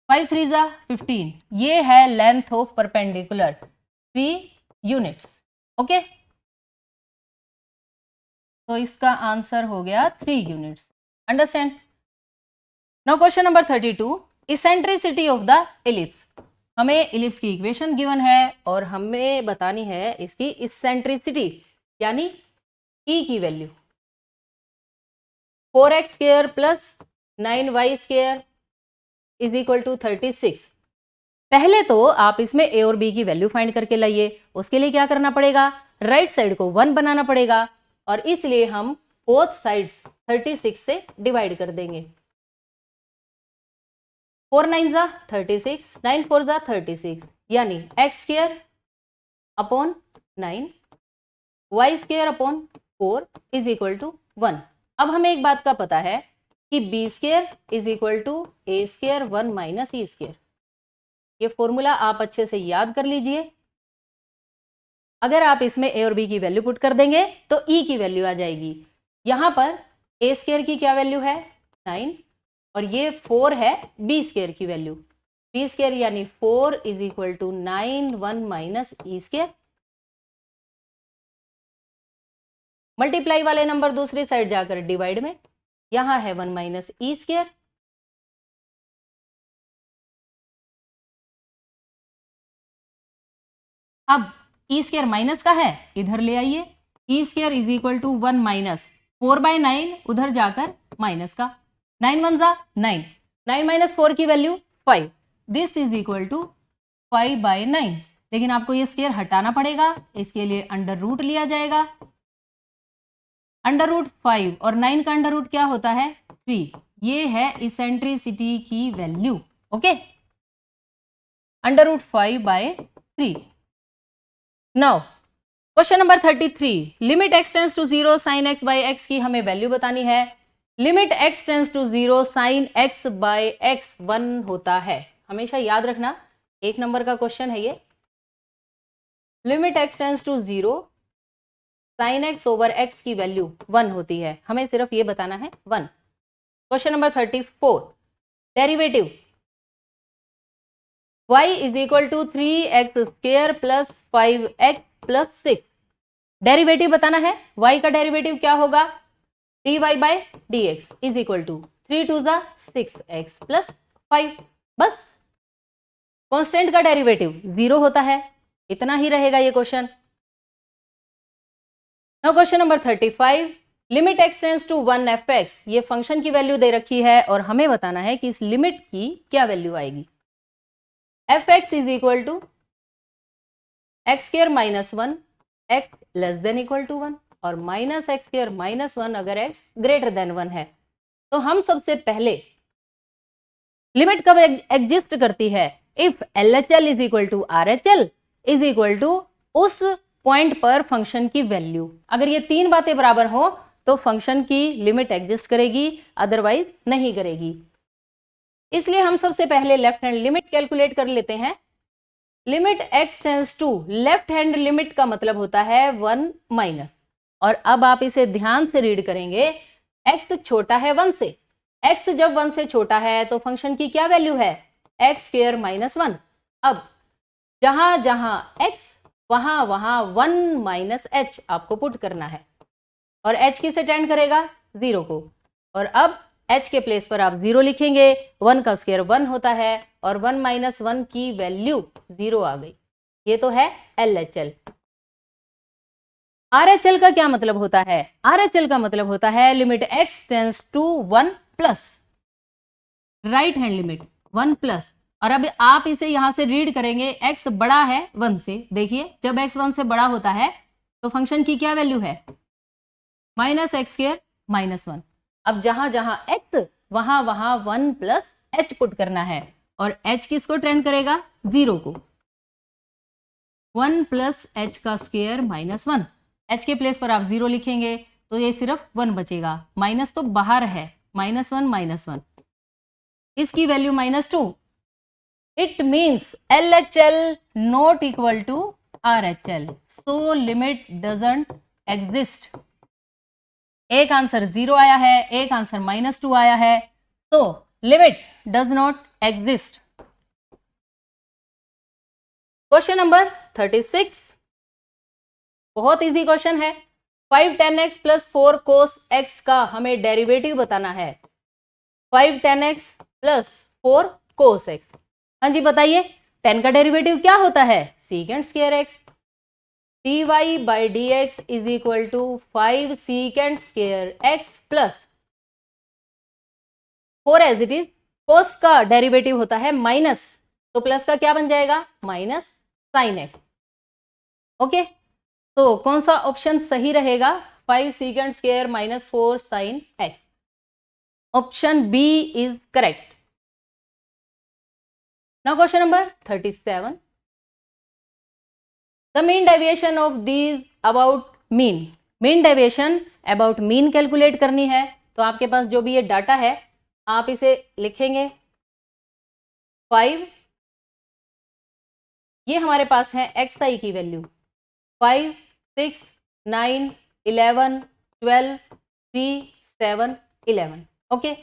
5 3 जा 15. ये है length of perpendicular 3 units. Okay, तो इसका आंसर हो गया 3 units. Understand? Now question number 32. Eccentricity of the ellipse. हमें इलिप्स की इक्वेशन गिवन है और हमें बतानी है इसकी इसेंट्रिसिटी यानी ई की value. 4x square plus 9y square is equal to 36. पहले तो आप इसमें a और b की वैल्यू फाइंड करके लाइए. उसके लिए क्या करना पड़ेगा? राइट साइड को 1 बनाना पड़ेगा और इसलिए हम बोथ साइड्स 36 से डिवाइड कर देंगे. 4 9 जा 36, 9 4 जा 36, यानी x square upon 9 y square upon 4 is equal to 1. अब हमें एक बात का पता है कि b square is equal to a square 1 minus e square. ये फॉर्मूला आप अच्छे से याद कर लीजिए. अगर आप इसमें a और b की वैल्यू पुट कर देंगे तो e की वैल्यू आ जाएगी. यहां पर a स्क्वायर की क्या वैल्यू है? 9 और ये 4 है b स्क्वायर की वैल्यू. b स्क्वायर यानी 4 is equal to 9 1 minus e square. Multiply वाले नंबर दूसरी साइड जाकर डिवाइड में, यहां है 1 माइनस e स्क्वायर. अब e स्क्वायर माइनस का है, इधर ले आइए. e square is equal to 1 minus 4 by 9, उधर जाकर माइनस का 9 1 जा 9, 9 माइनस 4 की value 5. This is equal to 5 by 9. लेकिन आपको ये स्क्वायर हटाना पड़ेगा, इसके लिए अंडर रूट लिया जाएगा. अंडर रूट 5 और 9 का अंडर रूट क्या होता है? 3. ये है इसेंट्रिसिटी की value. Okay, under root 5 by 3. Now question number 33. Limit x tends to 0 sine x by x की हमें वैल्यू बतानी है. Limit x tends to 0 sine x by x 1 होता है. हमेशा याद रखना, 1 नंबर का क्वेश्चन है ये. Limit x tends to 0 sine x over x की वैल्यू 1 होती है. हमें सिर्फ ये बताना है 1. Question number 34. Derivative y is equal to 3x square plus 5x plus 6. Derivative बताना है. y का डेरिवेटिव क्या होगा? dy by dx is equal to 3 2 ज़ा 6x प्लस 5, बस कांस्टेंट का डेरिवेटिव 0 होता है, इतना ही रहेगा ये question. Now question number 35, limit x tends to 1 fx, ये फंक्शन की वैल्यू दे रखी है और हमें बताना है कि इस लिमिट की क्या वैल्यू आएगी। fx is equal to x square minus 1, x less than equal to 1 और माइनस एक्स स्क्वायर माइनस 1 अगर x ग्रेटर देन 1 है। तो हम सबसे पहले लिमिट कब एग्जिस्ट करती है, if LHL is equal to RHL is equal to उस पॉइंट पर फंक्शन की वैल्यू, अगर ये तीन बातें बराबर हो तो फंक्शन की लिमिट एग्जिस्ट करेगी, अदरवाइज नहीं करेगी। इसलिए हम सबसे पहले लेफ्ट हैंड लिमिट कैलकुलेट कर लेते हैं। Limit x tends to, left hand limit का मतलब होता है 1 माइनस, और अब आप इसे ध्यान से रीड करेंगे, x छोटा है 1 से, x जब 1 से छोटा है तो फंक्शन की क्या वैल्यू है, एक्स स्क्वायर माइनस 1। अब जहां जहां x वहां वहां 1 माइनस h आपको पुट करना है, और h किसे टेंड करेगा, 0 को, और अब h के प्लेस पर आप 0 लिखेंगे, 1 का स्क्वायर 1 होता है और 1 माइनस 1 की वैल्यू 0 आ गई। ये तो है LHL। RHL का क्या मतलब होता है, RHL का मतलब होता है limit x tends to 1 plus, right hand limit 1 plus, और अब आप इसे यहां से रीड करेंगे, x बड़ा है 1 से, देखिए जब x 1 से बड़ा होता है तो फंक्शन की क्या वैल्यू है, माइनस एक्स स्क्वायर माइनस 1। अब जहां जहां x वहां वहां 1 प्लस h पुट करना है, और h किसको टेंड करेगा, 0 को, 1 प्लस h का स्क्वायर माइनस 1, h के प्लेस पर आप 0 लिखेंगे तो ये सिर्फ 1 बचेगा, माइनस तो बाहर है, माइनस 1 माइनस 1, इसकी value minus 2। It means LHL not equal to RHL, so limit doesn't exist. एक आंसर 0 आया है, एक आंसर माइनस 2 आया है, तो limit does not exist. Question number 36, बहुत इजी क्वेश्चन है। 5 10x प्लस 4 cos x का हमें डेरिवेटिव बताना है। 5 10x प्लस 4 cos x, हाँ जी बताइए 10 का डेरिवेटिव क्या होता है, secant square x, dy by d x is equal to 5 secant square x plus 4 as it is, cos का डेरिवेटिव होता है माइनस, तो प्लस का क्या बन जाएगा, माइनस साइन x। ओके, तो कौन सा ऑप्शन सही रहेगा, 5 secant square minus 4 sine x, option B is correct. Now question number 37, the mean deviation of these about mean, mean deviation about mean calculate करनी है, तो आपके पास जो भी ये डाटा है आप इसे लिखेंगे। 5, ये हमारे पास है xi की वैल्यू, 5 6 9 11 12 3 7 11। ओके,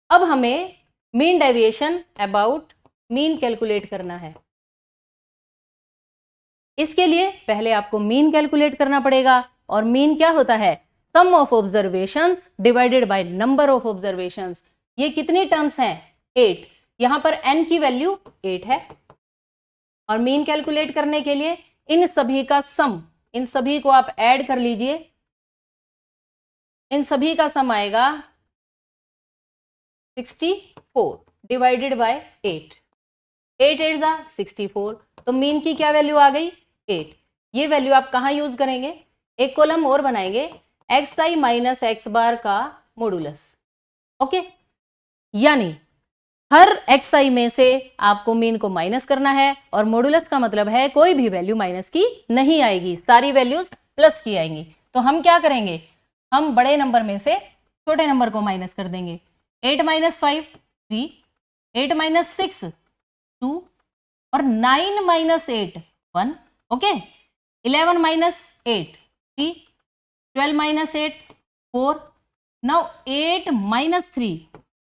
अब हमें mean deviation about mean calculate करना है। इसके लिए पहले आपको मीन कैलकुलेट करना पड़ेगा, और मीन क्या होता है, sum of observations divided by number of observations. ये कितनी टर्म्स हैं, 8, यहां पर n की वैल्यू 8 है, और मीन कैलकुलेट करने के लिए इन सभी का सम, इन सभी को आप ऐड कर लीजिए, इन सभी का सम आएगा 64 डिवाइडेड बाय 8, 8 8 जा 64, तो मीन की क्या वैल्यू आ गई, 8। ये वैल्यू आप कहां यूज करेंगे, एक कॉलम और बनाएंगे, xi माइनस एक्स बार का मॉडुलस। ओके, यानी हर xi में से आपको मीन को माइनस करना है, और मॉडुलस का मतलब है कोई भी वैल्यू माइनस की नहीं आएगी, सारी वैल्यूज प्लस की आएंगी। तो हम क्या करेंगे, हम बड़े नंबर में से छोटे नंबर को माइनस कर देंगे। 8 माइनस 5 3, 8 माइनस 6 2, और 9 minus 8 1। Okay, 11 minus 8 3, 12 minus 8 4, now 8 minus 3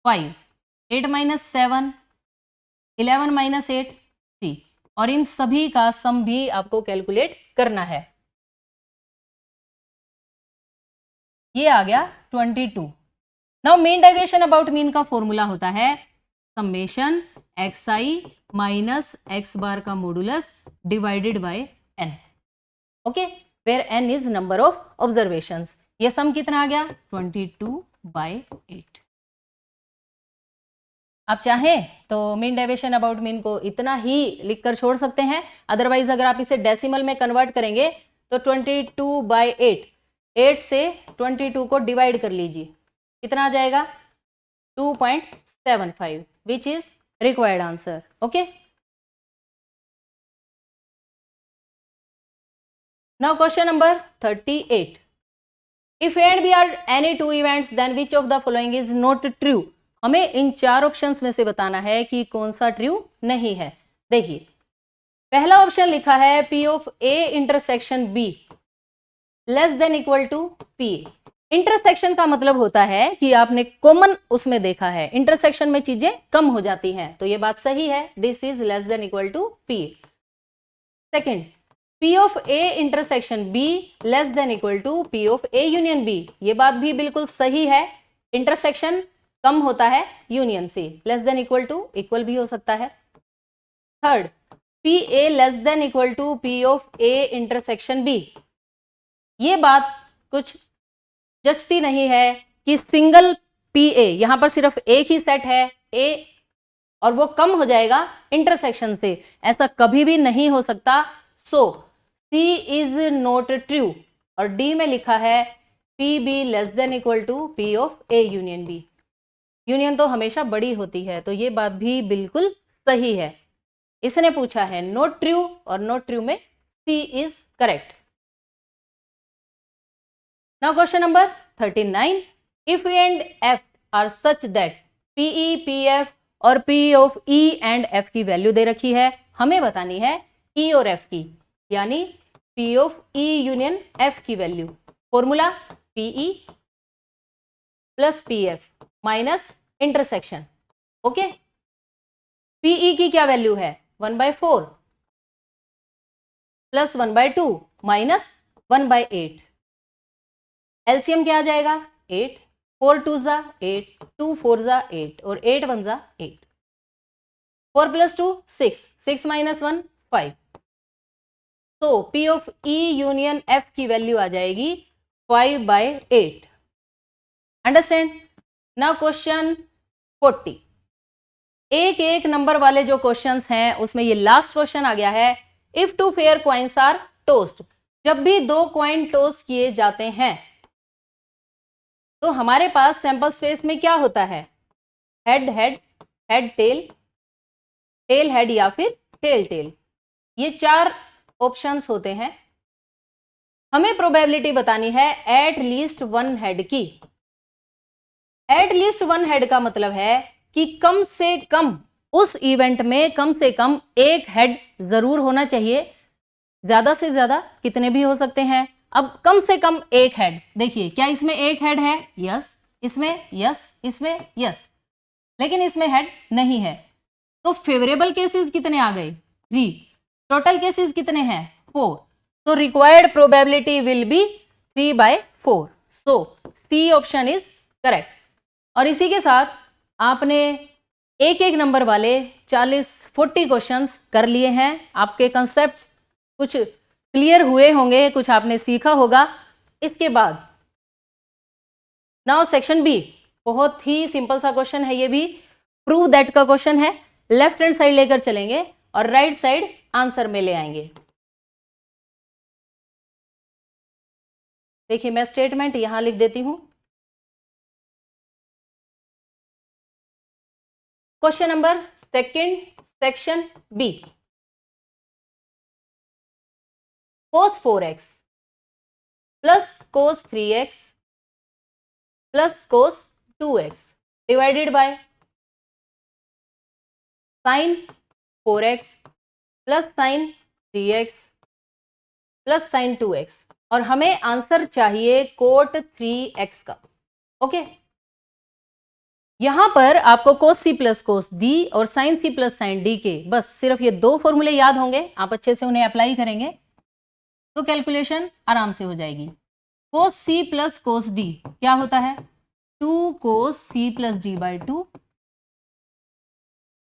5, 8 minus 7 11 minus 8 3, और इन सभी का सम भी आपको कैलकुलेट करना है। ये आ गया 22, now mean deviation about mean का फॉर्मूला होता है summation xi minus x bar का modulus divided by n, okay, where n इज नंबर ऑफ ऑब्जर्वेशंस। ये सम कितना आ गया 22/8। आप चाहें तो मीन डेविएशन अबाउट मीन को इतना ही लिखकर छोड़ सकते हैं, अदरवाइज अगर आप इसे डेसिमल में कन्वर्ट करेंगे तो 22/8, 8 से 22 को डिवाइड कर लीजिए, कितना आ जाएगा 2.75, which is required answer, okay. Now question number 38, if A and B are any two events then which of the following is not true. हमें इन चार ऑप्शंस में से बताना है कि कौन सा ट्रू नहीं है। देखिए पहला ऑप्शन लिखा है P of A intersection B less than equal to P। Intersection का मतलब होता है कि आपने कॉमन उसमें देखा है, इंटरसेक्शन में चीजें कम हो जाती हैं, तो ये बात सही है, this is less than equal to P। Second, P of A intersection B less than equal to P of A union B, ये बात भी बिल्कुल सही है, इंटरसेक्शन कम होता है यूनियन से, less than equal to equal भी हो सकता है। Third, P A less than equal to P of A intersection B, ये बात कुछ जचती नहीं है कि सिंगल पी ए, यहां पर सिर्फ एक ही सेट है ए और वो कम हो जाएगा इंटरसेक्शन से, ऐसा कभी भी नहीं हो सकता। So C is not true और डी में लिखा है P B less than equal to P of A union B, union तो हमेशा बड़ी होती है, तो ये बात भी बिल्कुल सही है। इसने पूछा है नॉट ट्रू और नॉट ट्रू में C is correct. Now question number 39, if E and F are such that P E P F और P of E and F की वैल्यू दे रखी है, हमें बतानी है ई और एफ की, यानी P of E union F की वैल्यू। Formula P E plus P F minus intersection, okay. P E की क्या वैल्यू है 1/4 प्लस 1/2 माइनस 1/8, एलसीएम क्या आ जाएगा 8, 4 2 जा 8, 2 4 जा 8 और 8 1 जा 8, 4 + 2 6, 6 - 1 5, तो P of E union F की वैल्यू आ जाएगी 5/8। अंडरस्टैंड। नाउ क्वेश्चन 40, एक एक नंबर वाले जो क्वेश्चंस हैं उसमें ये लास्ट क्वेश्चन आ गया है, if two fair coins are tossed, जब भी दो कॉइन टॉस किए जाते हैं तो हमारे पास सैंपल स्पेस में क्या होता है, head head, head tail, tail head या फिर टेल टेल, ये चार ऑप्शंस होते हैं। हमें प्रोबेबिलिटी बतानी है एट लीस्ट वन हेड की। एट लीस्ट वन हेड का मतलब है कि कम से कम उस इवेंट में कम से कम एक हेड जरूर होना चाहिए, ज्यादा से ज्यादा कितने भी हो सकते हैं। अब कम से कम एक हेड, देखिए क्या इसमें एक हेड है, यस, इसमें यस, इसमें यस, लेकिन इसमें हेड नहीं है, तो फेवरेबल केसेस कितने आ गए 3, टोटल केसेस कितने हैं 4, तो required probability will be 3/4, so C option is correct. और इसी के साथ आपने एक एक नंबर वाले 40-40 क्वेश्चंस कर लिए हैं, आपके कंसेप्ट्स कुछ क्लियर हुए होंगे, कुछ आपने सीखा होगा। इसके बाद नाउ सेक्शन बी, बहुत ही सिंपल सा क्वेश्चन है, ये भी प्रूव दैट का क्वेश्चन है। लेफ्ट हैंड साइड लेकर चलेंगे और राइट साइड आंसर में ले आएंगे। देखिए मैं स्टेटमेंट यहां लिख देती हूं। Question number second, section B, cos 4x plus cos 3x plus cos 2x divided by sin 4x plus sin 3x plus sin 2x, और हमें आंसर चाहिए cot 3x का, ओके। यहां पर आपको cos c plus cos d और sin c plus sin d के बस सिर्फ ये दो फॉर्मूले याद होंगे, आप अच्छे से उन्हें अप्लाई करेंगे तो कैलकुलेशन आराम से हो जाएगी। cos c plus cos d क्या होता है, 2 cos c plus D by 2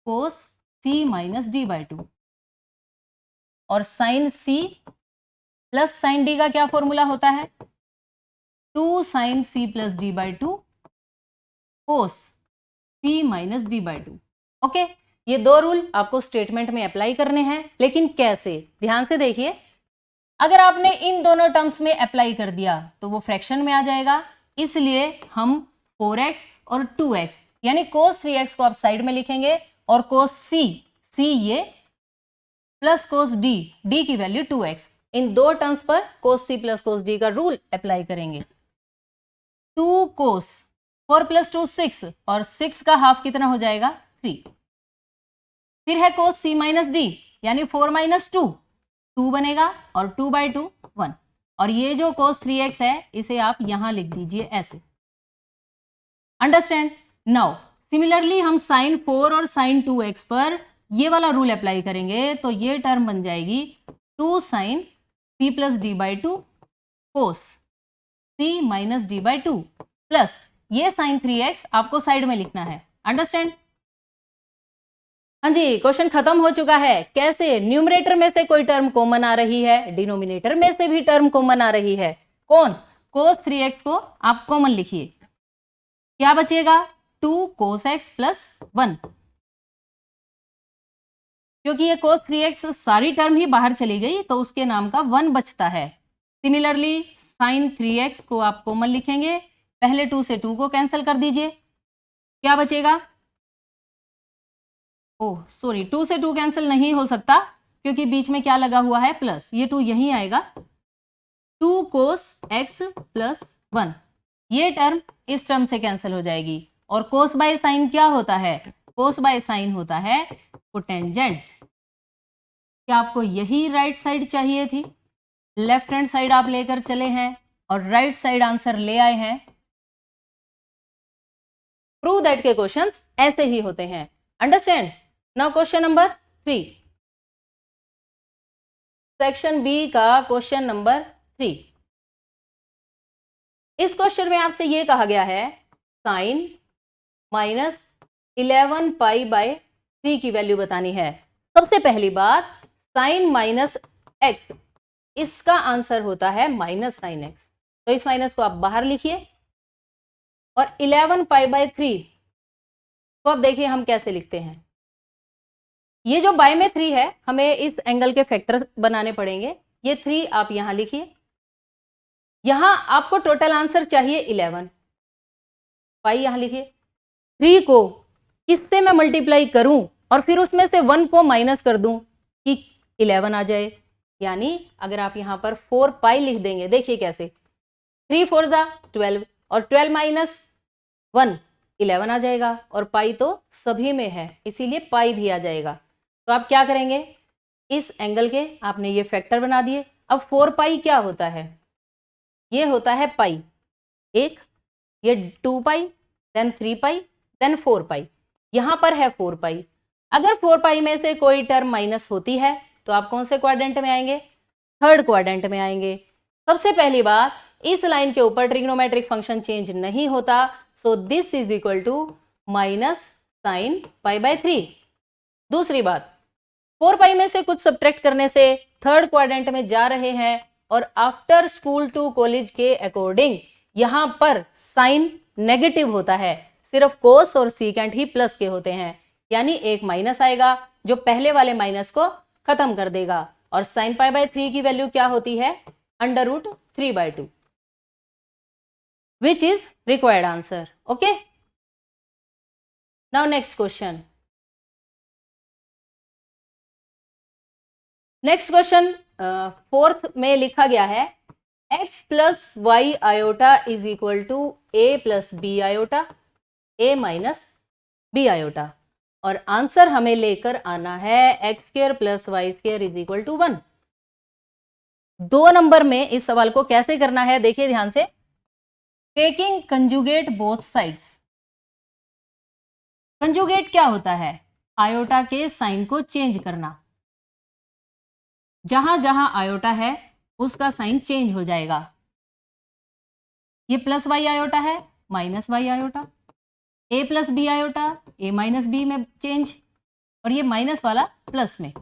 cos c minus D by 2 और sine c plus sine d का क्या फॉर्मूला होता है 2 sine c plus D by 2 cos c minus D by 2। Okay, ये दो रूल आपको स्टेटमेंट में अप्लाई करने हैं, लेकिन कैसे, ध्यान से देखिए। अगर आपने इन दोनों टर्म्स में अप्लाई कर दिया तो वो फ्रैक्शन में आ जाएगा, इसलिए हम 4x और 2x यानी cos 3x को आप साइड में लिखेंगे और cos c ये प्लस cos d की वैल्यू 2x, इन दो टर्म्स पर cos c plus cos d का रूल अप्लाई करेंगे। 2 cos 4 प्लस 2 6 और 6 का हाफ कितना हो जाएगा 3। फिर है cos c माइनस d यानी 4 माइनस 2 बनेगा और 2 बाई 2 1 और ये जो cos 3x है इसे आप यहां लिख दीजिए ऐसे। अंडरस्टैंड। नाउ सिमिलरली हम sin 4 और sin 2x पर ये वाला रूल अप्लाई करेंगे तो ये टर्म बन जाएगी 2 sin c plus D by 2 cos c minus D by 2 plus ये sin 3x आपको साइड में लिखना है। अंडरस्टैंड। हाँ जी, क्वेश्चन खत्म हो चुका है। कैसे, न्यूमरेटर में से कोई टर्म कॉमन आ रही है, डिनोमिनेटर में से भी टर्म कॉमन आ रही है। कौन, cos 3x को आप कॉमन लिखिए, क्या बचेगा 2 cos x प्लस 1, क्योंकि ये cos 3x सारी टर्म ही बाहर चली गई तो उसके नाम का 1 बचता है। सिमिलरली sin 3x को आप कॉमन लिखेंगे, पहले 2 से 2 को कैंसिल कर दीजिए, क्या बचेगा, ओह सॉरी 2 से 2 कैंसिल नहीं हो सकता क्योंकि बीच में क्या लगा हुआ है प्लस, ये 2 यहीं आएगा, 2 cos x प्लस 1, ये टर्म इस टर्म से कैंसिल हो जाएगी। और cos बाय साइन क्या होता है, cos बाय साइन होता है कोटेंजेंट। क्या आपको यही राइट साइड चाहिए थी, लेफ्ट हैंड साइड आप लेकर चले हैं और राइट साइड आंसर ले आए हैं। प्रूव दैट के क्वेश्चंस ऐसे ही होते हैं। Understand. Now question number 3, section B का क्वेश्चन नंबर 3। इस क्वेश्चन में आपसे ये कहा गया है साइन माइनस 11 पाई बाय 3 की वैल्यू बतानी है। सबसे पहली बात, साइन माइनस एक्स, इसका आंसर होता है माइनस साइन एक्स, तो इस माइनस को आप बाहर लिखिए। और 11 पाई बाय 3 को अब देखिए हम कैसे लिखते हैं। ये जो बाय में 3 है हमें इस एंगल के फैक्टर बनाने पड़ेंगे, ये 3 आप यहां लिखिए। यहां आपको टोटल आंसर चाहिए 11, पाई यहां लिखिए। 3 को किससे मैं मल्टीप्लाई करूं और फिर उसमें से 1 को माइनस कर दूं कि 11 आ जाए। यानी अगर आप यहां पर 4 पाई लिख देंगे, देखिए कैसे, 3 4 जा 12 और 12 माइनस 1 11 आ जाएगा और पाई तो सभी में है इसीलिए पाई भी आ जाएगा। तो आप क्या करेंगे, इस एंगल के आपने ये फैक्टर बना दिए। अब 4 पाई क्या होता है, ये होता है पाई एक, ये 2 पाई, देन 3 पाई, देन 4 पाई, यहां पर है 4 पाई। अगर 4 पाई में से कोई टर्म माइनस होती है तो आप कौन से क्वाड्रेंट में आएंगे, थर्ड क्वाड्रेंट में आएंगे। सबसे पहली बात, इस लाइन के ऊपर ट्रिग्नोमेट्रिक फंक्शन चेंज नहीं होता, so this is equal to minus sine pi by 3। दूसरी बात, 4 पाई में से कुछ सब्ट्रैक्ट करने से थर्ड क्वाड्रेंट में जा रहे हैं और आफ्टर स्कूल टू कॉलेज के अकॉर्डिंग यहां पर साइन नेगेटिव होता है, सिर्फ कोस और सीकेंट ही प्लस के होते हैं। यानी एक माइनस आएगा जो पहले वाले माइनस को खत्म कर देगा। और साइन पाई बाय 3 की वैल्यू क्या होती है, under root 3/2, which is required answer. Okay, now next question. Next question 4th में लिखा गया है x plus y iota is equal to A plus B iota, A minus B iota, और answer हमें लेकर आना है x square plus y square is equal to 1। 2 number में इस सवाल को कैसे करना है देखिए ध्यान से। Taking conjugate both sides. Conjugate क्या होता है, आयोटा के साइन को चेंज करना, जहां जहां आयोटा है उसका साइन चेंज हो जाएगा। ये प्लस वाई आयोटा है minus y iota, A plus B iota A minus B में चेंज, और ये माइनस वाला प्लस में।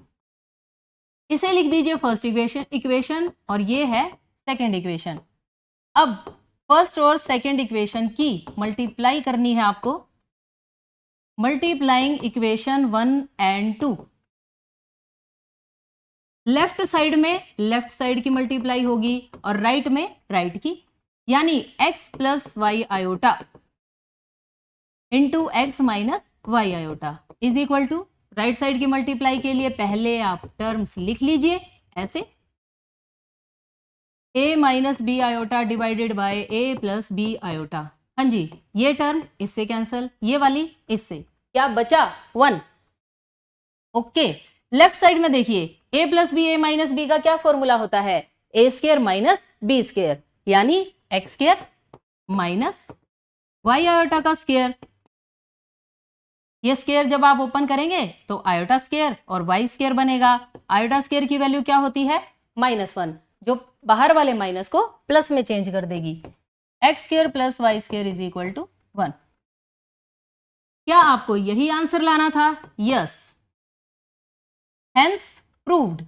इसे लिख दीजिए फर्स्ट इक्वेशन और ये है सेकंड इक्वेशन। अब फर्स्ट और सेकंड इक्वेशन की मल्टीप्लाई करनी है आपको। Multiplying equation 1 and 2, left side में लेफ्ट साइड की मल्टीप्लाई होगी और राइट में राइट की, यानी x plus y iota into x minus y iota is equal to, right side की मल्टीप्लाई के लिए पहले आप टर्म्स लिख लीजिए ऐसे, a minus B iota divided by a plus B iota. हाँ जी, ये टर्म इससे कैंसल, ये वाली इससे, क्या बचा 1। ओके, लेफ्ट साइड में देखिए a plus b a minus b का क्या फॉर्मूला होता है, a square minus b square, यानी x square minus y iota का स्क्वायर। ये स्क्वायर जब आप ओपन करेंगे तो आयोटा स्क्वायर और वाई स्क्वायर बनेगा। आयोटा स्क्वायर की वैल्यू क्या होती है, -1, जो बाहर वाले माइनस को प्लस में चेंज कर देगी। X square plus y square is equal to 1। क्या आपको यही आंसर लाना था? Yes, hence proved.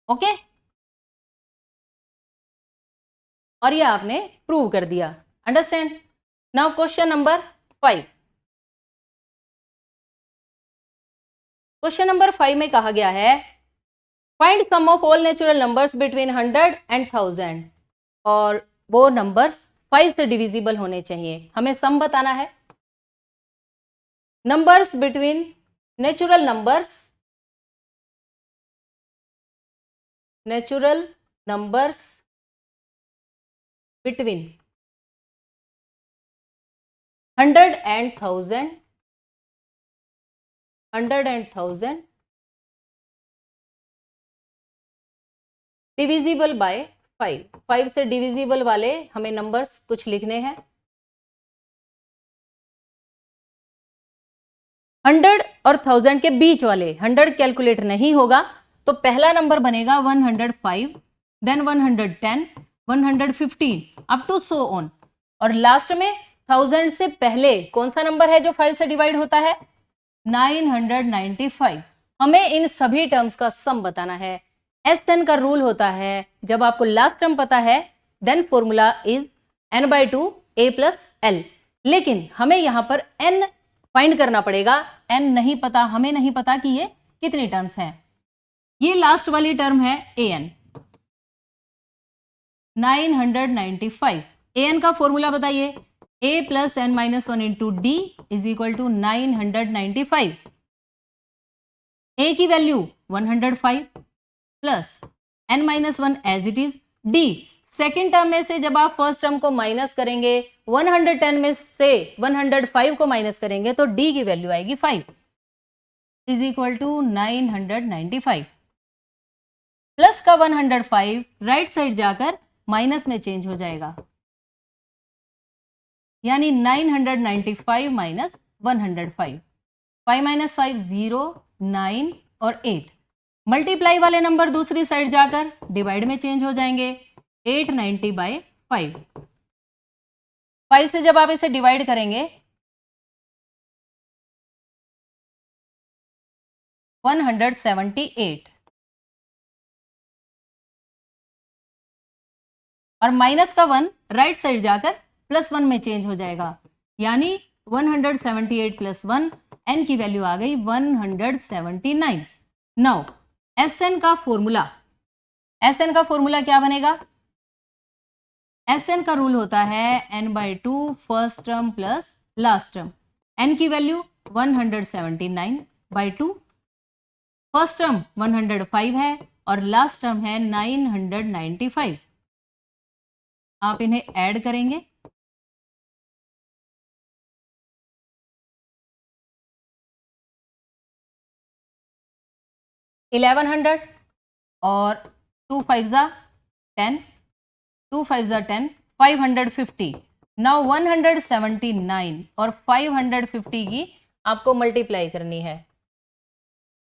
ओके, और ये आपने प्रूव कर दिया। Understand? Now question number 5। Question number 5 में कहा गया है find sum of all natural numbers between 100 and 1000, और वो नंबर्स 5 से डिविजिबल होने चाहिए। हमें सम बताना है। Numbers between natural numbers between 100 and 1000 divisible by 5 से डिविजिबल वाले हमें नंबर्स कुछ लिखने हैं। 100 और 1000 के बीच वाले, 100 कैलकुलेट नहीं होगा तो पहला नंबर बनेगा 105, then 110, 115 up to so on, और लास्ट में 1000 से पहले कौन सा नंबर है जो 5 से डिवाइड होता है, 995। हमें इन सभी टर्म्स का सम बताना है। SN का रूल होता है, जब आपको लास्ट टर्म पता है then formula is n/2 a plus l, लेकिन हमें यहां पर n फाइंड करना पड़ेगा। n नहीं पता, हमें नहीं पता कि ये कितनी टर्म्स हैं। ये लास्ट वाली टर्म है an, 995। an का फॉर्मूला बताइए, a plus n minus 1 into D is equal to 995। a की value 105 plus n minus 1 as it is, d second term में से जब आप फर्स्ट टर्म को माइनस करेंगे, 110 में से 105 को माइनस करेंगे तो d की वैल्यू आएगी 5 इज इक्वल टू 995। प्लस का 105 राइट साइड जाकर माइनस में चेंज हो जाएगा, यानी 995 माइनस 105, 5 माइनस 5 0, 9 और 8। मल्टीप्लाई वाले नंबर दूसरी साइड जाकर डिवाइड में चेंज हो जाएंगे, 890/5। 5 से जब आप इसे डिवाइड करेंगे 178, और माइनस का 1 राइट साइड जाकर +1 में चेंज हो जाएगा, यानी 178 + 1, n की वैल्यू आ गई 179। नाउ SN का फॉर्मूला, SN का फॉर्मूला क्या बनेगा? SN का रूल होता है n/2 first term plus last term. n की वैल्यू 179/2, फर्स्ट टर्म 105 है और लास्ट टर्म है 995। आप इन्हें ऐड करेंगे, $1100 और 2 5 10, 2 5 10, 550। नाउ 179 और 550 की आपको मल्टीप्लाई करनी है।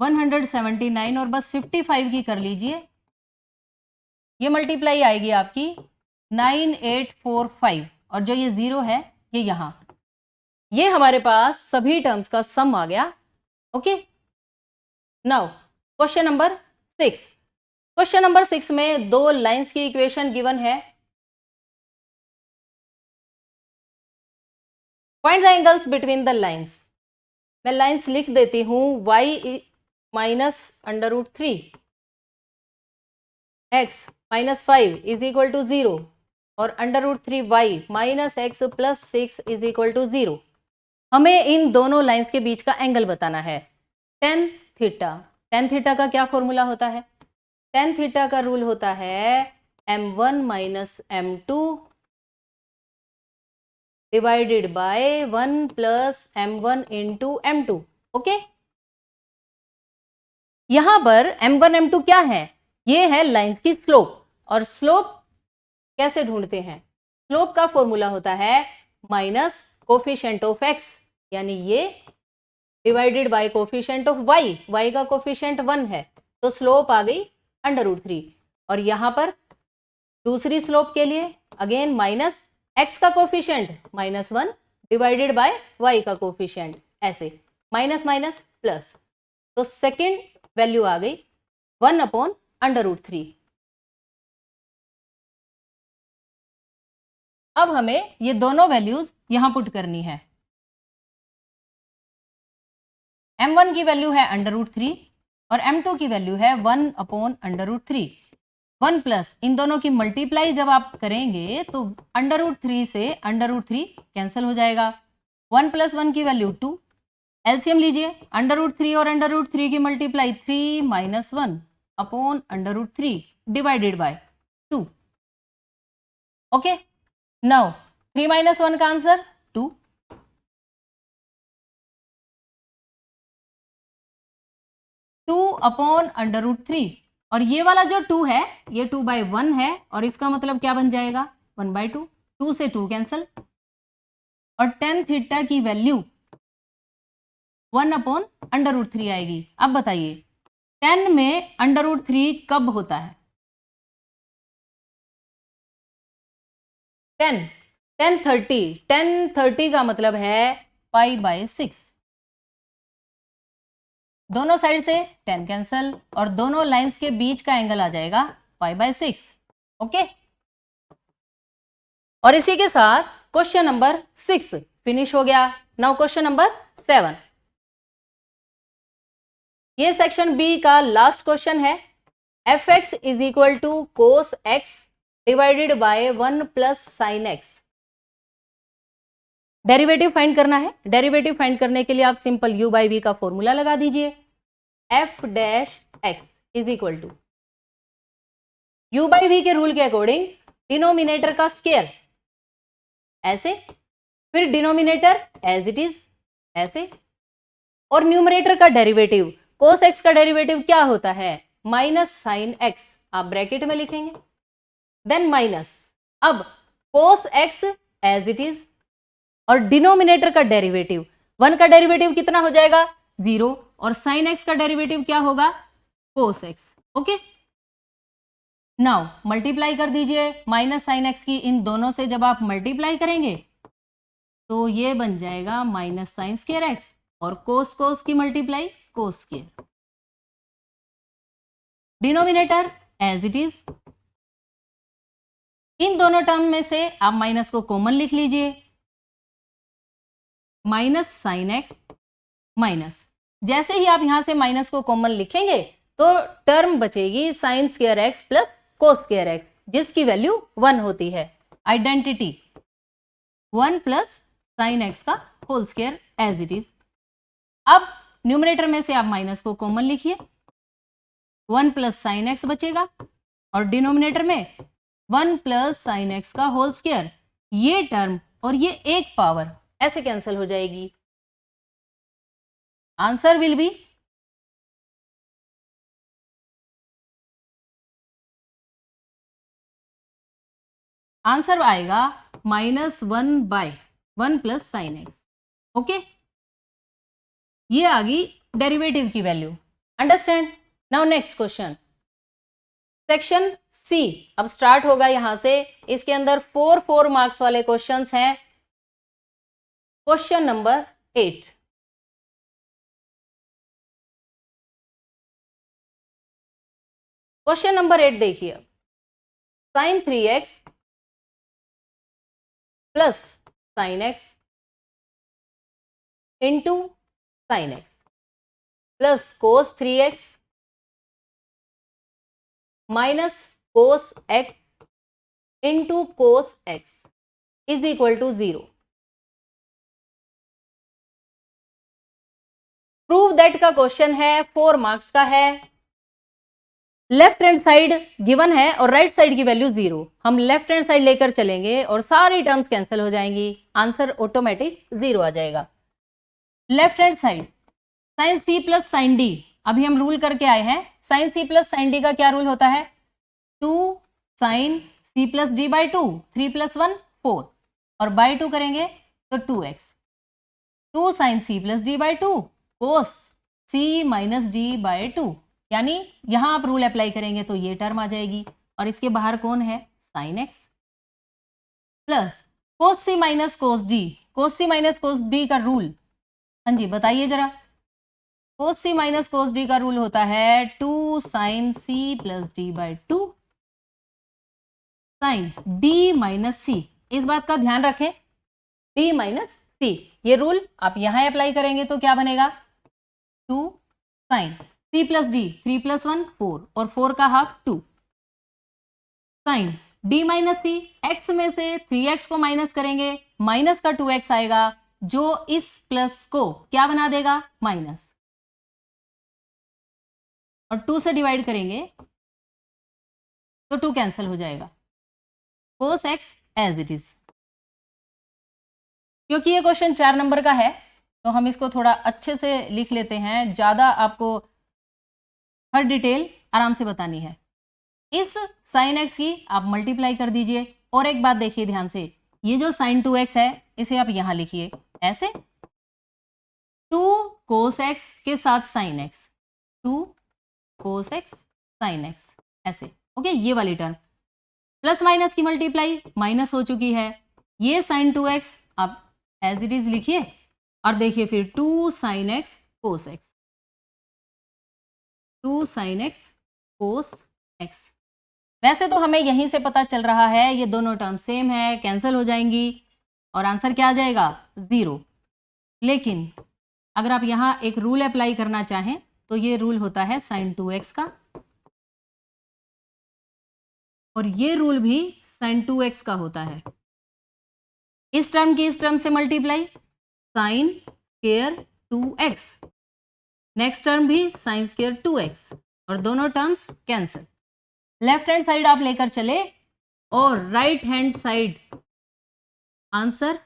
179 और बस 55 की कर लीजिए, ये मल्टीप्लाई आएगी आपकी 9845, और जो ये 0 है ये यहाँ ये हमारे पास सभी टर्म्स का सम आ गया। Okay, now question number 6। Question number 6 में दो लाइंस की इक्वेशन गिवन है। Find the angles between the lines. मैं लाइंस लिख देती हूं, y minus under root 3 x minus 5 is equal to 0 और under root 3 y minus x plus 6 is equal to 0। हमें इन दोनों लाइंस के बीच का एंगल बताना है। Tan theta. टेन थीटा का क्या फॉर्मूला होता है? टेन थीटा का रूल होता है m1 minus m2 divided by 1 plus m1 into m2। Okay, यहां पर m1 m2 क्या है? ये है लाइंस की स्लोप। और स्लोप कैसे ढूंढते हैं? स्लोप का फॉर्मूला होता है माइनस कोफिशिएंट ऑफ x, यानी ये divided by coefficient of y। y का कोफिशिएंट 1 है, तो स्लोप आ गई अंडर रूट 3। और यहां पर दूसरी स्लोप के लिए अगेन माइनस x का coefficient minus 1 divided bye y का कोफिशिएंट, ऐसे माइनस माइनस प्लस। तो सेकेंड वैल्यू आ गई 1 अपॉन अंडर रूट 3। अब हमें ये दोनों वैल्यूज यहां पुट करनी है। m1 की वैल्यू है अंडर रूट 3 और m2 की वैल्यू है 1 अपॉन अंडर रूट 3। 1 प्लस इन दोनों की मल्टीप्लाई जब आप करेंगे तो अंडर रूट 3 से अंडर रूट 3 कैंसिल हो जाएगा। 1 प्लस 1 की वैल्यू 2। एलसीएम लीजिए, अंडर रूट 3 और अंडर रूट 3 की multiply 3 minus 1 upon under root 3 divided by 2। Okay, now 3 minus 1 का आंसर 2। 2 अपॉन अंडर रूट 3 और ये वाला जो 2 है ये 2 बाई 1 है और इसका मतलब क्या बन जाएगा 1 बाई 2। 2 से 2 कैंसिल और टेन थीटा की वैल्यू 1 अपॉन अंडर रूट 3 आएगी। अब बताइए 10 में अंडर रूट 3 कब होता है? 10 10 30 का मतलब है पाई बाय 6। दोनों साइड से 10 कैंसल और दोनों लाइंस के बीच का एंगल आ जाएगा पाई बाय 6। ओके, और इसी के साथ क्वेश्चन नंबर 6 फिनिश हो गया। Now question number 7। ये सेक्शन बी का लास्ट क्वेश्चन है। F x is equal to cos x divided by 1 plus sine x. Derivative find करना है। डेरिवेटिव फाइंड करने के लिए आप सिंपल u बाई वी का फॉर्मूला लगा दीजिए। F dash x is equal to u by V के रूल के अकॉर्डिंग डिनोमिनेटर का स्क्वायर ऐसे, फिर डिनोमिनेटर एज इट इज ऐसे, और न्यूमरेटर का डेरिवेटिव कोस एक्स का डेरिवेटिव क्या होता है माइनस साइन एक्स, आप ब्रैकेट में लिखेंगे, देन माइनस। अब cos x as it is और डिनोमिनेटर का डेरिवेटिव 1 का डेरिवेटिव कितना हो जाएगा 0 और साइन एक्स का डेरिवेटिव क्या होगा cos x. Okay, now multiply कर दीजिए माइनस साइन एक्स की इन दोनों से। जब आप मल्टीप्लाई करेंगे तो ये बन जाएगा माइनस साइन स्क्वायर एक्स और कोस कोस की multiply cos square, denominator as it is. इन दोनों टर्म में से आप माइनस को कॉमन लिख लीजिए, माइनस साइन एक्स माइनस। जैसे ही आप यहां से माइनस को कॉमन लिखेंगे तो टर्म बचेगी sine square x plus cos square x, जिसकी वैल्यू 1 होती है। आइडेंटिटी 1 प्लस साइन एक्स का whole square as it is. अब न्यूमरेटर में से आप माइनस को कॉमन लिखिए, 1 प्लस साइन एक्स बचेगा और डिनोमिनेटर में 1 प्लस साइन एक्स का होल स्क्वायर। ये टर्म और ये एक पावर ऐसे कैंसिल हो जाएगी। आंसर विल बी आंसर आएगा minus 1 by 1 plus sine x. Okay, ये आ गई डेरिवेटिव की value. Understand? Now next question section C अब स्टार्ट होगा यहां से। इसके अंदर 4 मार्क्स वाले क्वेश्चंस हैं। Question number 8। क्वेश्चन नंबर 8 देखिए, sine 3x plus sine x into sine x plus cos 3x minus cos x into cos x is equal to 0। Prove that का क्वेश्चन है, 4 मार्क्स का है। लेफ्ट हैंड साइड गिवन है और right side की value 0। हम left hand side लेकर चलेंगे और सारी टर्म्स कैंसिल हो जाएंगी, आंसर ऑटोमेटिक 0 आ जाएगा। Left hand side sine c plus sine d, अभी हम रूल करके आए हैं। Sine c plus sine d का क्या रूल होता है? 2 sine c plus D by 2, 3 plus 1 4 और बाई 2 करेंगे तो 2x। 2 sine c plus D by 2 cos c minus D by 2, यानी यहां आप रूल अप्लाई करेंगे तो ये टर्म आ जाएगी और इसके बाहर कौन है? Sine x plus cos c minus cos D. Cos c minus cos D का रूल, हाँ जी बताइए जरा। Cos c minus cos D का रूल होता है 2 sine c plus D by 2 sine d minus C. इस बात का ध्यान रखें, d माइनस सी। ये रूल आप यहां अप्लाई करेंगे तो क्या बनेगा? 2 sine c plus d, 3 plus 1 4 और 4 का half 2 sine d minus c. x में से 3x को माइनस करेंगे, माइनस का 2x आएगा जो इस प्लस को क्या बना देगा? माइनस, और 2 से डिवाइड करेंगे तो 2 कैंसिल हो जाएगा। कोस x एज इट इज। क्योंकि ये क्वेश्चन 4 नंबर का है तो हम इसको थोड़ा अच्छे से लिख लेते हैं, ज्यादा आपको हर डिटेल आराम से बतानी है। इस साइन x की आप मल्टीप्लाई कर दीजिए। और एक बात देखिए ध्यान से, ये जो साइन 2x है इसे आप यहां लिखिए ऐसे, 2 कोस x के साथ साइन x, 2 कोस x साइन x ऐसे, ओके। ये वाली टर्म प्लस माइनस की मल्टीप्लाई माइनस हो चुकी है, ये साइन 2x आप एज इट इज लिखिए और देखिए फिर 2 साइन x कोस x, 2 साइन x कोस x। वैसे तो हमें यहीं से पता चल रहा है ये दोनों टर्म सेम है, कैंसिल हो जाएंगी और आंसर क्या आ जाएगा? 0। लेकिन अगर आप यहां एक रूल अप्लाई करना चाहें तो ये रूल होता है साइन 2x का, और ये रूल भी साइन 2x का होता है। इस टर्म की इस टर्म से multiply, sine square 2x, next term भी साइन स्क्वायर 2x और दोनों terms cancel. Left hand side आप लेकर चले और राइट हैंड साइड आंसर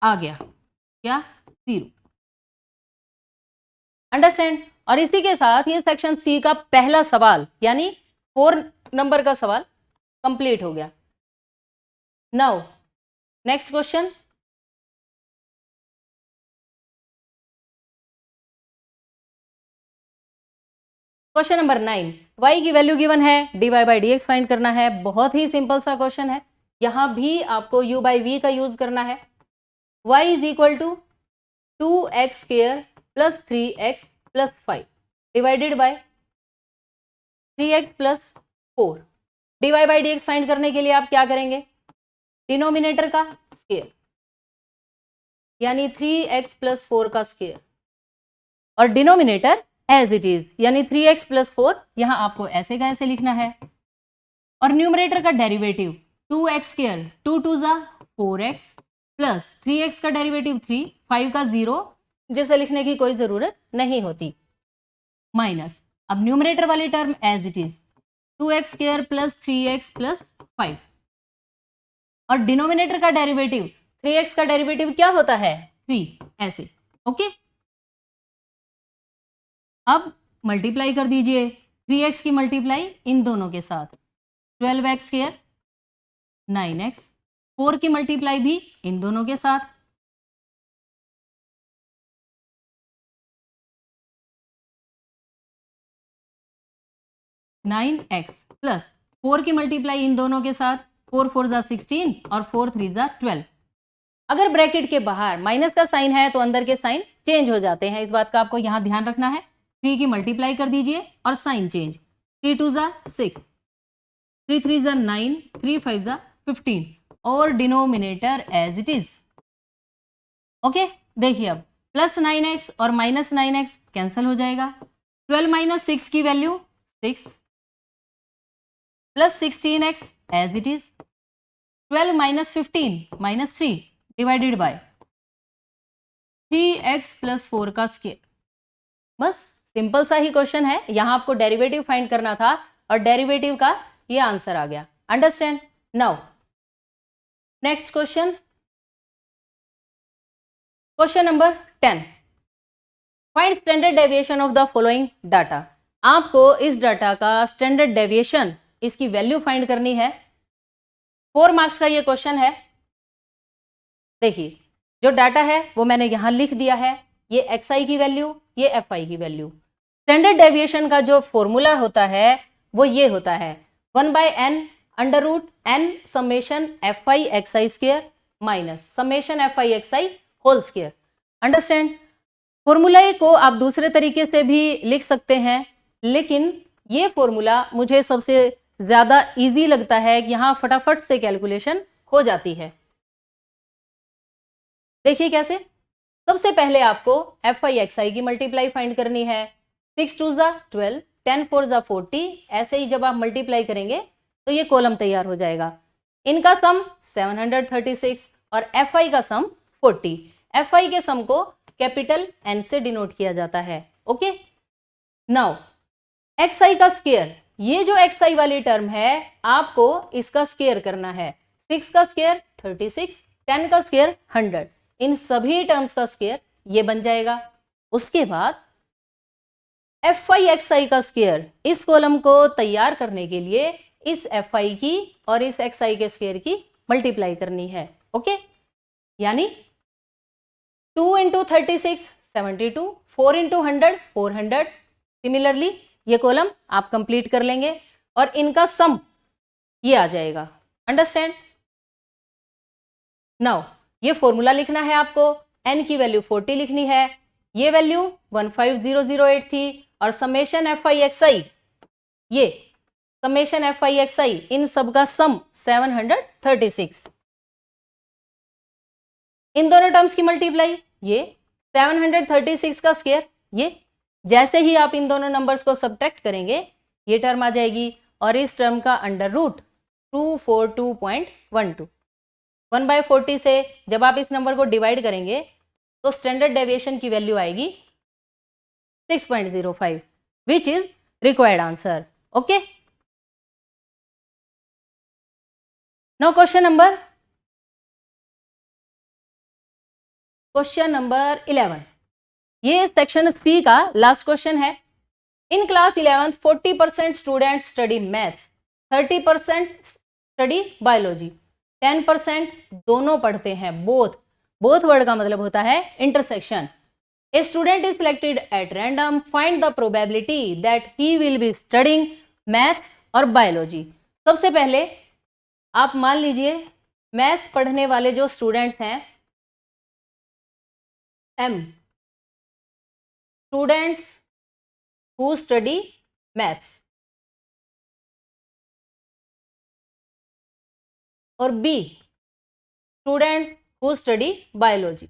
आ गया क्या? 0। अंडरस्टैंड? और इसी के साथ ये सेक्शन सी का पहला सवाल यानी 4 नंबर का सवाल कंप्लीट हो गया। Now next question, question number 9। y की वैल्यू गिवन है, dy by d x find करना है। बहुत ही सिंपल सा क्वेश्चन है, यहां भी आपको u बाई वी का यूज करना है। y is equal to 2x square plus 3x plus 5 divided by 3x plus 4। dy by d x find करने के लिए आप क्या करेंगे? डिनोमिनेटर का स्क्वायर यानी 3x प्लस 4 का स्क्वायर और डिनोमिनेटर एज इट इज यानी 3x प्लस 4 यहां आपको ऐसे का ऐसे लिखना है। और न्यूमरेटर का डेरिवेटिव 2x स्क्वायर, 2 2 जा 4x प्लस 3x का डेरिवेटिव 3, 5 का 0 जिसे लिखने की कोई जरूरत नहीं होती, माइनस। अब न्यूमरेटर वाली term as it is 2x square plus 3x plus 5 और डिनोमिनेटर का डेरिवेटिव 3x का डेरिवेटिव क्या होता है? 3 ऐसे, ओके। अब मल्टीप्लाई कर दीजिए 3x की मल्टीप्लाई इन दोनों के साथ 12x स्क्वायर 9x, 4 की मल्टीप्लाई भी इन दोनों के साथ 9x प्लस 4 की मल्टीप्लाई इन दोनों के साथ 4 4 जा 16 और 4 3 जा 12 अगर ब्रैकेट के बाहर माइनस का साइन है तो अंदर के साइन चेंज हो जाते हैं, इस बात का आपको यहां ध्यान रखना है। 3 की मल्टीप्लाई कर दीजिए और साइन चेंज, 3 2 ज़ा 6, 3 3 ज़ा 9, 3 5 ज़ा 15 और denominator as it is. Okay, देखिए अब प्लस 9x और माइनस 9x कैंसिल हो जाएगा। 12 माइनस 6 की value 6 plus 16x as it is. 12 minus 15 minus 3 divided by 3x plus 4 का स्क्वायर। बस सिंपल सा ही क्वेश्चन है, यहां आपको डेरिवेटिव फाइंड करना था और डेरिवेटिव का ये आंसर आ गया। Understand? Now next question, question number 10। Find standard deviation of the following data. आपको इस डाटा का स्टैंडर्ड डेविएशन, इसकी वैल्यू फाइंड करनी है। 4 मार्क्स का ये क्वेश्चन है। देखिए जो डाटा है वो मैंने यहां लिख दिया है, ये xi की वैल्यू, ये fi की वैल्यू। स्टैंडर्ड डेविएशन का जो फॉर्मूला होता है वो ये होता है 1/n under root n summation fi xi square minus summation fi xi whole square. Understand? Formula को आप दूसरे तरीके से भी लिख सकते हैं, लेकिन ये फॉर्मूला मुझे सबसे ज्यादा इजी लगता है, यहां फटाफट से कैलकुलेशन हो जाती है। देखिए कैसे, सबसे पहले आपको fi xi की मल्टीप्लाई फाइंड करनी है। 6 2 ज़ा 12, 10 4 ज़ा 40, ऐसे ही जब आप मल्टीप्लाई करेंगे तो ये कॉलम तैयार हो जाएगा। इनका सम 736 और fi का सम 40। fi के सम को कैपिटल N से डिनोट किया जाता है। ओके, नाउ xi का स्क्वायर, ये जो xi वाली टर्म है आपको इसका स्क्वायर करना है। 6 का स्क्वायर 36, 10 का स्क्वायर 100, इन सभी टर्म्स का स्क्वायर ये बन जाएगा। उसके बाद fi xi का स्क्वायर, इस कॉलम को तैयार करने के लिए इस fi की और इस xi के स्क्वायर की मल्टीप्लाई करनी है। ओके, यानी 2 इंटू 36 72, 4 इंटू 100 400। सिमिलरली ये कॉलम आप कंप्लीट कर लेंगे और इनका सम ये आ जाएगा। अंडरस्टैंड? नाउ ये फॉर्मूला लिखना है आपको, n की वैल्यू 40 लिखनी है, ये वैल्यू 15008 थी और समेशन fi xi, ये समेशन fi xi इन सब का सम 736। इन दोनों टर्म्स की मल्टीप्लाई, ये 736 का स्क्वायर, ये जैसे ही आप इन दोनों नंबर्स को सब्ट्रैक्ट करेंगे ये टर्म आ जाएगी और इस टर्म का अंडर रूट 242.12। 1/40 से जब आप इस नंबर को डिवाइड करेंगे तो स्टैंडर्ड डेविएशन की वैल्यू आएगी 6.05, विच is required answer. Okay, now question number 11। ये सेक्शन सी का लास्ट क्वेश्चन है। In class 11th 40% students study maths, 30% study biology, 10% दोनों पढ़ते हैं बोथ। बोथ वर्ड का मतलब होता है intersection. A student is selected at random, find the probability that he will be studying maths और बायोलॉजी। सबसे पहले आप मान लीजिए मैथ्स पढ़ने वाले जो स्टूडेंट्स हैं, M students who study maths, और B students who study biology.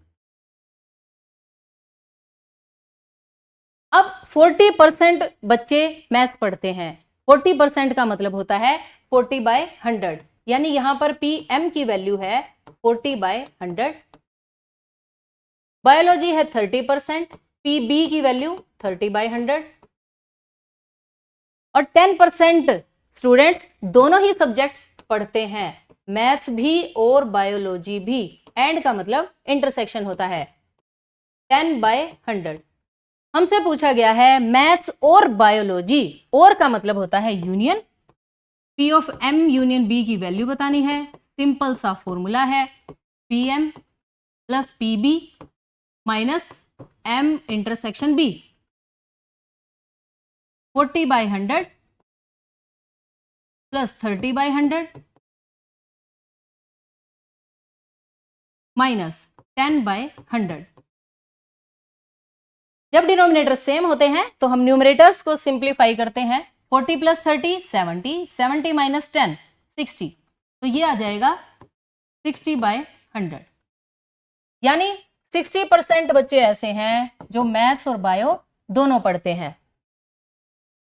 अब 40% बच्चे मैथ्स पढ़ते हैं, 40% का मतलब होता है 40/100, यानी यहां पर PM की वैल्यू है 40/100। बायोलॉजी है 30%, PB की वैल्यू 30/100 और 10% स्टूडेंट्स दोनों ही सब्जेक्ट्स पढ़ते हैं, मैथ्स भी और बायोलॉजी भी। एंड का मतलब इंटरसेक्शन होता है 10/100। हमसे पूछा गया है मैथ्स और बायोलॉजी, और का मतलब होता है union. P of M union B की वैल्यू बतानी है। सिंपल सा फॉर्मूला है PM plus PB minus M intersection B। 40/100 plus 30/100 minus 10/100। जब डिनोमिनेटर सेम होते हैं तो हम न्यूमरेटर्स को सिंप्लीफाई करते हैं। 40 + 30 70, 70 - 10 60, तो ये आ जाएगा 60/100। यानी 60% बच्चे ऐसे हैं जो मैथ्स और बायो दोनों पढ़ते हैं।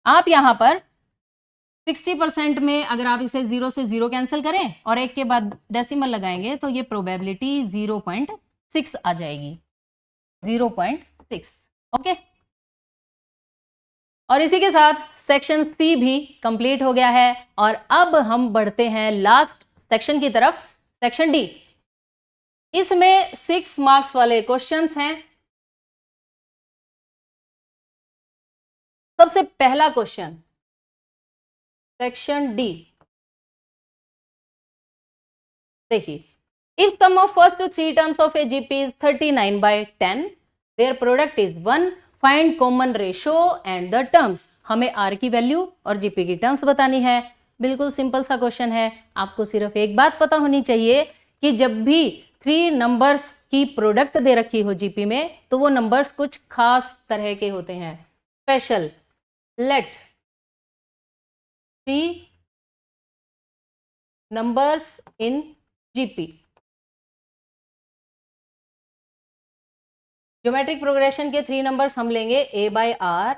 आप यहां पर 60% में अगर आप इसे 0 से 0 कैंसिल करें और 1 के बाद डेसिमल लगाएंगे तो ये प्रोबेबिलिटी 0.6 आ जाएगी, 0.6। ओके, और इसी के साथ सेक्शन सी भी कंप्लीट हो गया है और अब हम बढ़ते हैं लास्ट सेक्शन की तरफ, सेक्शन डी। इसमें 6 मार्क्स वाले क्वेश्चंस हैं। सबसे पहला क्वेश्चन सेक्शन डी, देखिए, if sum of first 3 terms of a GP is 39/10, their product is 1, find common ratio and the terms. हमें आर की वैल्यू और जीपी की टर्म्स बतानी है। बिल्कुल सिंपल सा क्वेश्चन है। आपको सिर्फ एक बात पता होनी चाहिए कि जब भी 3 नंबर्स की प्रोडक्ट दे रखी हो जीपी में तो वो नंबर्स कुछ खास तरह के होते हैं, special. Let 3 numbers in GP, geometric progression के 3 नंबर्स हम लेंगे a/r,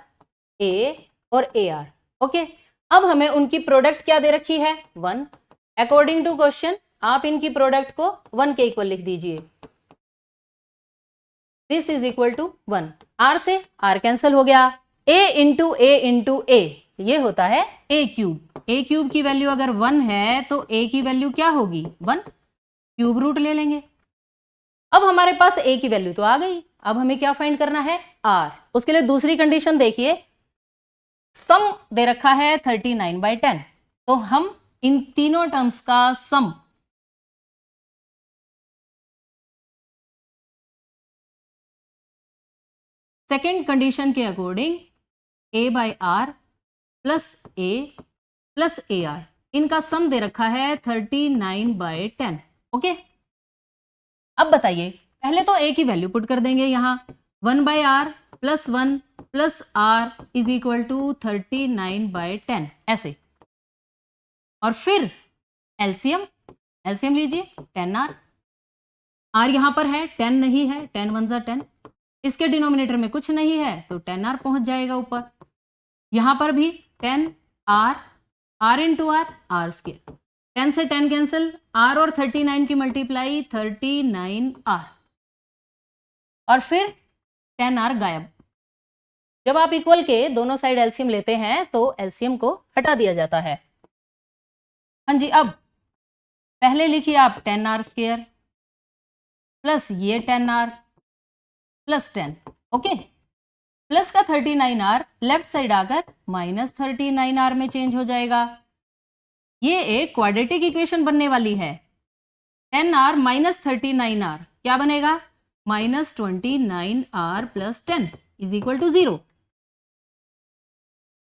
a और ar। ओके, अब हमें उनकी प्रोडक्ट क्या दे रखी है, 1। अकॉर्डिंग टू क्वेश्चन आप इनकी प्रोडक्ट को 1 के इक्वल लिख दीजिए। This is equal to 1। r से r कैंसिल हो गया, a इंटू a ये होता है a³। a³ की वैल्यू अगर 1 है तो a की वैल्यू क्या होगी, 1, क्यूब रूट ले लेंगे। अब हमारे पास a की वैल्यू तो आ गई, अब हमें क्या फाइंड करना है, r। उसके लिए दूसरी कंडीशन देखिए, सम दे रखा है 39/10, तो हम इन तीनों टर्म्स का सम सेकेंड कंडीशन के according a/r plus a plus ar, इनका सम दे रखा है 39/10। ओके, अब बताइए, पहले तो a की वैल्यू पुट कर देंगे यहां, 1/r plus 1 plus r is equal to 39/10 ऐसे। और फिर एलसीएम लीजिए, 10r, r यहां पर है, 10 नहीं है, 10 1 जा 10, इसके डिनोमिनेटर में कुछ नहीं है तो 10r पहुंच जाएगा ऊपर। यहां पर भी 10r, r into r square, 10 से 10 कैंसिल, r और 39 की मल्टीप्लाई 39r, और फिर 10r गायब। जब आप इक्वल के दोनों साइड एलसीएम लेते हैं तो एलसीएम को हटा दिया जाता है। हाँ जी, अब पहले लिखिए आप 10r स्क्वायर प्लस ये 10r प्लस 10। ओके, प्लस का 39r लेफ्ट साइड आकर माइनस 39r में चेंज हो जाएगा। ये एक क्वाड्रेटिक इक्वेशन बनने वाली है। 10r माइनस 39r क्या बनेगा, minus 29r plus 10 is equal to 0।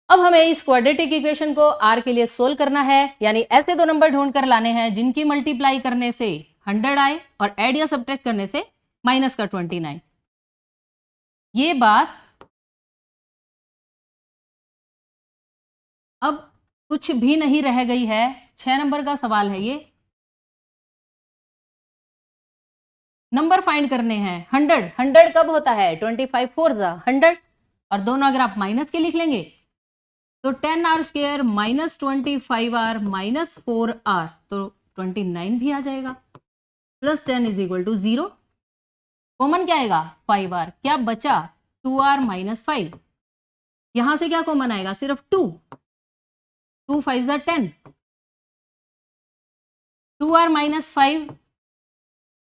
अब हमें इस क्वाड्रेटिक इक्वेशन को r के लिए सोल्व करना है, यानी ऐसे दो नंबर ढूंढ कर लाने हैं जिनकी मल्टीप्लाई करने से 100 आए और ऐड या सब्ट्रैक्ट करने से माइनस का 29। ये बात अब कुछ भी नहीं रह गई है। 6 नंबर का सवाल है ये, नंबर फाइंड करने हैं। 100 कब होता है, 25 4 100, और दोनों अगर आप माइनस के लिख लेंगे तो 10r square minus 25r minus 4r, तो 29 भी आ जाएगा, plus 10 is equal to 0। Common क्या आएगा, 5r, क्या बचा 2r माइनस 5, यहां से क्या कॉमन आएगा, सिर्फ 2, 2 5 10, 2r minus 5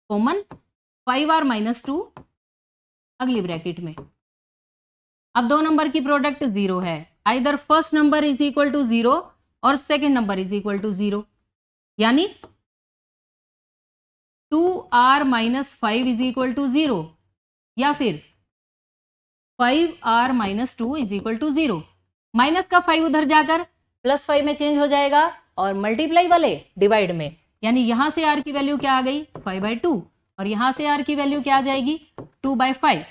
common, 5r minus 2 अगली ब्रैकेट में। अब दो नंबर की प्रोडक्ट 0 है, either first number is equal to 0 और second number is equal to 0, यानी 2r minus 5 is equal to 0 या फिर 5r minus 2 is equal to 0। Minus का 5 उधर जाकर प्लस 5 में चेंज हो जाएगा और मल्टीप्लाई वाले डिवाइड में, यानी यहां से r की वैल्यू क्या आ गई, 5/2, और यहां से आर की वैल्यू क्या आ जाएगी 2/5।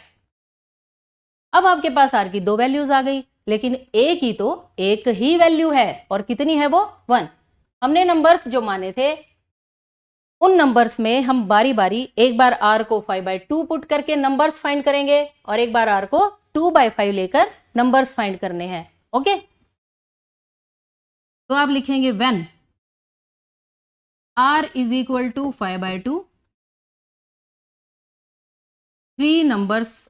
अब आपके पास आर की 2 वैल्यूज आ गई, लेकिन ए की तो एक ही वैल्यू है और कितनी है वो 1। हमने नंबर्स जो माने थे उन नंबर्स में हम बारी बारी एक बार आर को 5/2 पुट करके नंबर्स फाइंड करेंगे और एक बार आर को 2/5 लेकर नंबर्स फाइंड करने हैं। ओके, तो आप लिखेंगे when r is equal to 5/2 3 numbers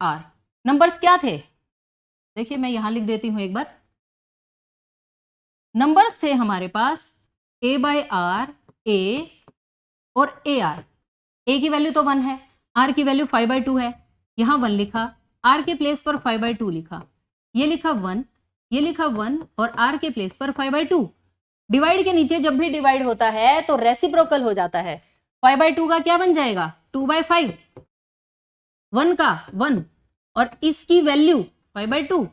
are. Numbers क्या थे, देखिए मैं यहां लिख देती हूं एक बार। नंबर्स थे हमारे पास a/r, a और ar। a की वैल्यू तो 1 है, r की वैल्यू 5/2 है, यहां 1 लिखा, r के प्लेस पर 5/2 लिखा, ये लिखा 1, ये लिखा 1 और r के प्लेस पर 5/2। डिवाइड के नीचे जब भी डिवाइड होता है तो रेसिप्रोकल हो जाता है। 5/2 का क्या बन जाएगा 2/5, 1 का 1 और इसकी वैल्यू 5/2।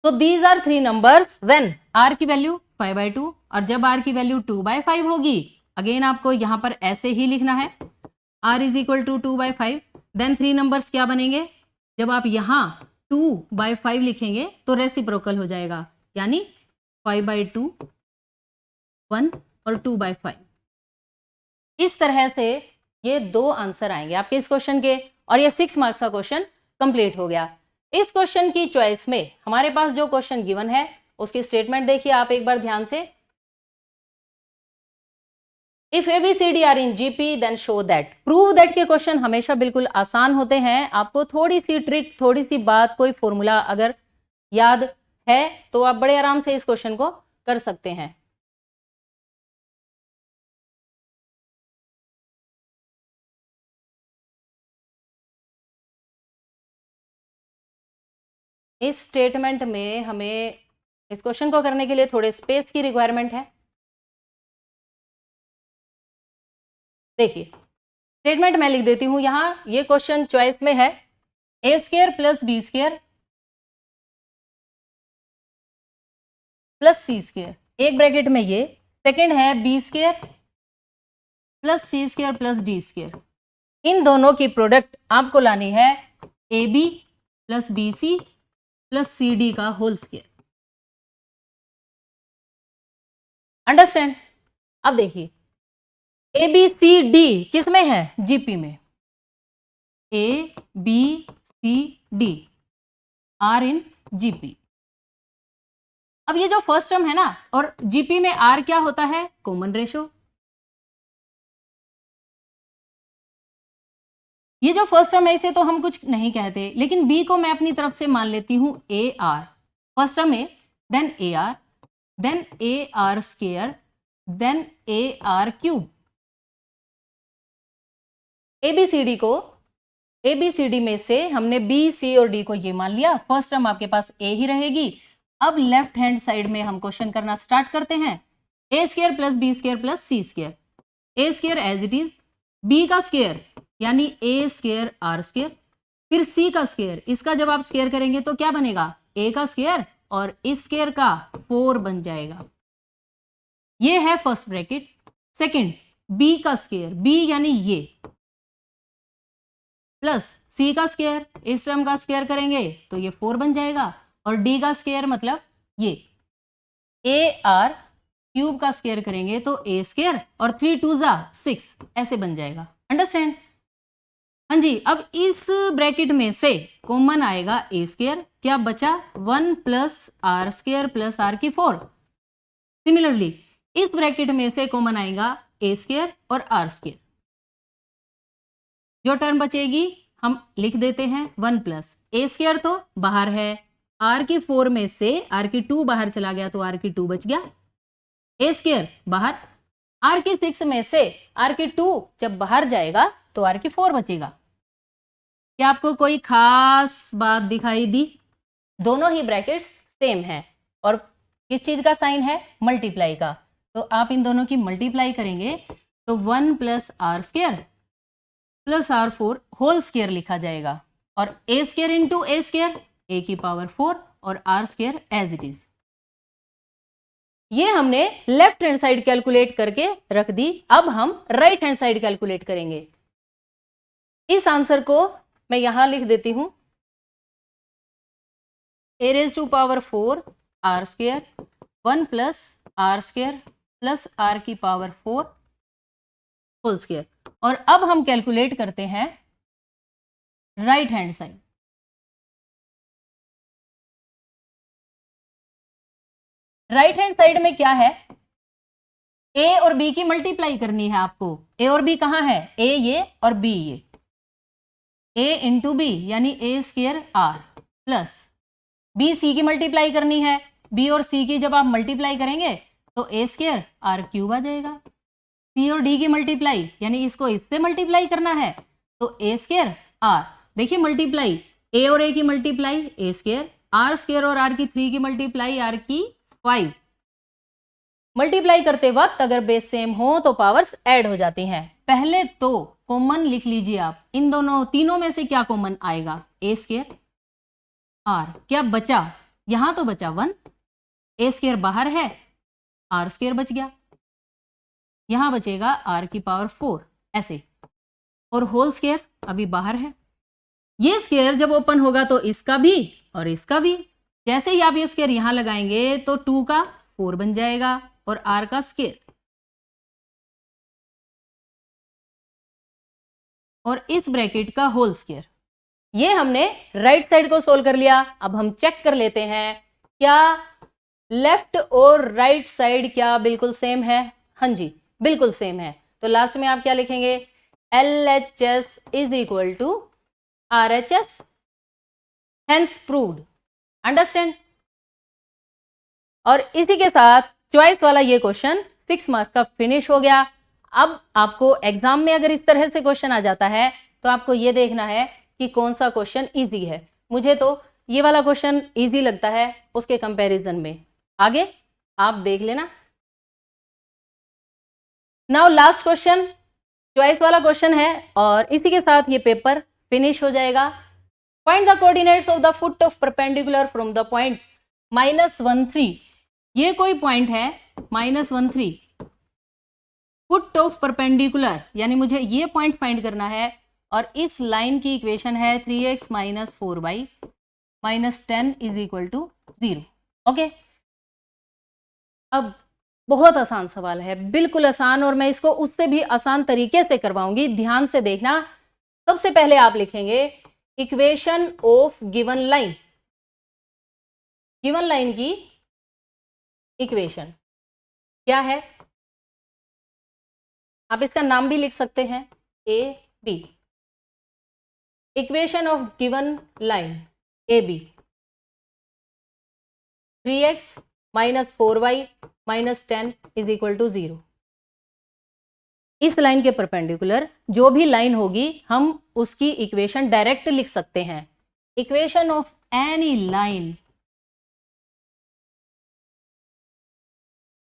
तो these are 3 numbers when r की वैल्यू 5/2 और जब r की वैल्यू 2/5 होगी। अगेन आपको यहां पर ऐसे ही लिखना है r is equal to 2/5। Then 3 numbers क्या बनेंगे, जब आप यहां 2/5 लिखेंगे तो रेसिप्रोकल हो जाएगा, यानी 5/2, 1 और 2/5। इस तरह से ये 2 आंसर आएंगे आपके इस क्वेश्चन के और ये 6 मार्क्स का क्वेश्चन कंप्लीट हो गया। इस क्वेश्चन की चॉइस में हमारे पास जो क्वेश्चन गिवन है उसकी स्टेटमेंट देखिए आप एक बार ध्यान से। If ABCD are in GP then show that. Prove that के क्वेश्चन हमेशा बिल्कुल आसान होते हैं। आपको थोड़ी सी ट्रिक, थोड़ी सी बात, कोई फॉर्मूला अगर याद है तो आप बड़े आराम से इस क्वेश्चन को कर सकते हैं। इस स्टेटमेंट में हमें इस क्वेश्चन को करने के लिए थोड़े स्पेस की रिक्वायरमेंट है। देखिए स्टेटमेंट मैं लिख देती हूं यहां, ये क्वेश्चन चॉइस में है a² + b² + c²। एक ब्रैकेट में ये, सेकंड है b² + c² + d²। इन दोनों की प्रोडक्ट आपको लानी है AB + BC + CD का होल स्क्वायर। अंडरस्टैंड। अब देखिए ABCD किस में है GP में, ABCD आर इन GP। अब ये जो फर्स्ट टर्म है ना, और GP में R क्या होता है कॉमन रेशो। ये जो फर्स्ट टर्म है इसे तो हम कुछ नहीं कहते, लेकिन B को मैं अपनी तरफ से मान लेती हूं AR। फर्स्ट टर्म है then AR then AR², then AR³ ABCD में से हमने B, C और D को ये मान लिया। फर्स्ट टर्म आपके पास A ही रहेगी। अब लेफ्ट हैंड साइड में हम क्वेश्चन करना स्टार्ट करते हैं। A² + B² + C²। A² as it is, B का स्क्वायर यानी A² R², फिर C का स्क्वायर, इसका जब आप स्क्वायर करेंगे तो क्या बनेगा A का स्क्वायर और इस स्क्वायर का 4 बन जाएगा। ये है फर्स्ट ब्रैकेट। सेकंड B का स्क्वायर, B यानी ये, प्लस C का स्क्वायर, इस टर्म का स्क्वायर करेंगे तो ये 4 बन जाएगा, और D का स्क्वायर मतलब ये AR³ का स्क्वायर करेंगे तो A² और 3 2 6 ऐसे बन जाएगा। अंडरस्टैंड। हाँ जी, अब इस ब्रैकेट में से कॉमन आएगा A², क्या बचा 1 + R² + R⁴। सिमिलरली इस ब्रैकेट में से कॉमन आएगा A² और R²। जो टर्म बचेगी हम लिख देते हैं 1 + A² तो बाहर है, R⁴ में से R⁴ बाहर चला गया तो R⁴ बच गया, A² बाहर, R⁵ में से R⁴ जब बाहर जाएगा तो R⁴ बचेगा। क्या आपको कोई खास बात दिखाई दी? दोनों ही ब्रैकेट्स सेम है और किस चीज का साइन है मल्टीप्लाई का, तो आप इन दोनों की मल्टीप्लाई करेंगे तो 1 + R² + R⁴ होल स्क्वायर लिखा जाएगा, और A² × A² A⁴ और R² एज इट इज। ये हमने लेफ्ट हैंड साइड कैलकुलेट करके रख दी। अब हम राइट हैंड साइड कैलकुलेट करेंगे। इस आंसर को मैं यहां लिख देती हूं, a⁴ r square 1 plus r square plus r की पावर 4 होल स्क्वायर। और अब हम कैलकुलेट करते हैं right hand side. Right hand side में क्या है, a और b की मल्टीप्लाई करनी है आपको। a और b कहां है, a ये और b ये, a इंटू बी यानी a square r plus b c की मल्टीप्लाई करनी है। b और c की जब आप मल्टीप्लाई करेंगे तो a स्क्वायर r क्यूब आ जाएगा। c और d की मल्टीप्लाई यानी इसको इससे मल्टीप्लाई करना है तो a स्क्वायर r। देखिए मल्टीप्लाई, a और a की multiply a square, r square और r की 3 की मल्टीप्लाई r की 5। मल्टीप्लाई करते वक्त अगर बेस सेम हो तो पावर्स ऐड हो जाती हैं। पहले तो कॉमन लिख लीजिए आप, इन दोनों तीनों में से क्या कॉमन आएगा, a स्क्वायर r। क्या बचा, यहां तो बचा 1, a स्क्वायर बाहर है, r स्क्वायर बच गया, यहां बचेगा r की पावर 4 ऐसे, और होल स्क्वायर अभी बाहर है। ये स्क्वायर जब ओपन होगा तो इसका भी और इसका भी, जैसे ही आप ये स्क्वायर यहां लगाएंगे तो 2 का 4 बन जाएगा और r का स्क्वायर, और इस ब्रैकेट का होल स्क्वायर। ये हमने राइट साइड को सोल्व कर लिया। अब हम चेक कर लेते हैं क्या लेफ्ट और राइट साइड क्या बिल्कुल सेम है। हाँ जी बिल्कुल सेम है। तो लास्ट में आप क्या लिखेंगे, LHS is equal to RHS, hence proved. Understand. और इसी के साथ चॉइस वाला ये क्वेश्चन 6 मार्क्स का फिनिश हो गया। अब आपको एग्जाम में अगर इस तरह से क्वेश्चन आ जाता है तो आपको ये देखना है कि कौन सा क्वेश्चन इजी है। मुझे तो ये वाला क्वेश्चन इजी लगता है उसके कंपैरिजन में, आगे आप देख लेना। नाउ लास्ट क्वेश्चन चॉइस वाला क्वेश्चन है और इसी के साथ ये पेपर फिनिश हो जाएगा। Find the coordinates of the foot of perpendicular from the point -1 3। ये कोई पॉइंट है -1 3, फुट ऑफ परपेंडिकुलर यानी मुझे ये पॉइंट फाइंड करना है, और इस लाइन की इक्वेशन है 3x - 4y - 10 is equal to 0। Okay, अब बहुत आसान सवाल है, बिल्कुल आसान, और मैं इसको उससे भी आसान तरीके से करवाऊंगी, ध्यान से देखना। सबसे पहले आप लिखेंगे equation of given line, given line की इक्वेशन क्या है, आप इसका नाम भी लिख सकते हैं AB। Equation of given line AB 3x - 4y - 10 is equal to 0। इस लाइन के परपेंडिकुलर जो भी लाइन होगी हम उसकी इक्वेशन डायरेक्ट लिख सकते हैं। इक्वेशन ऑफ एनी लाइन,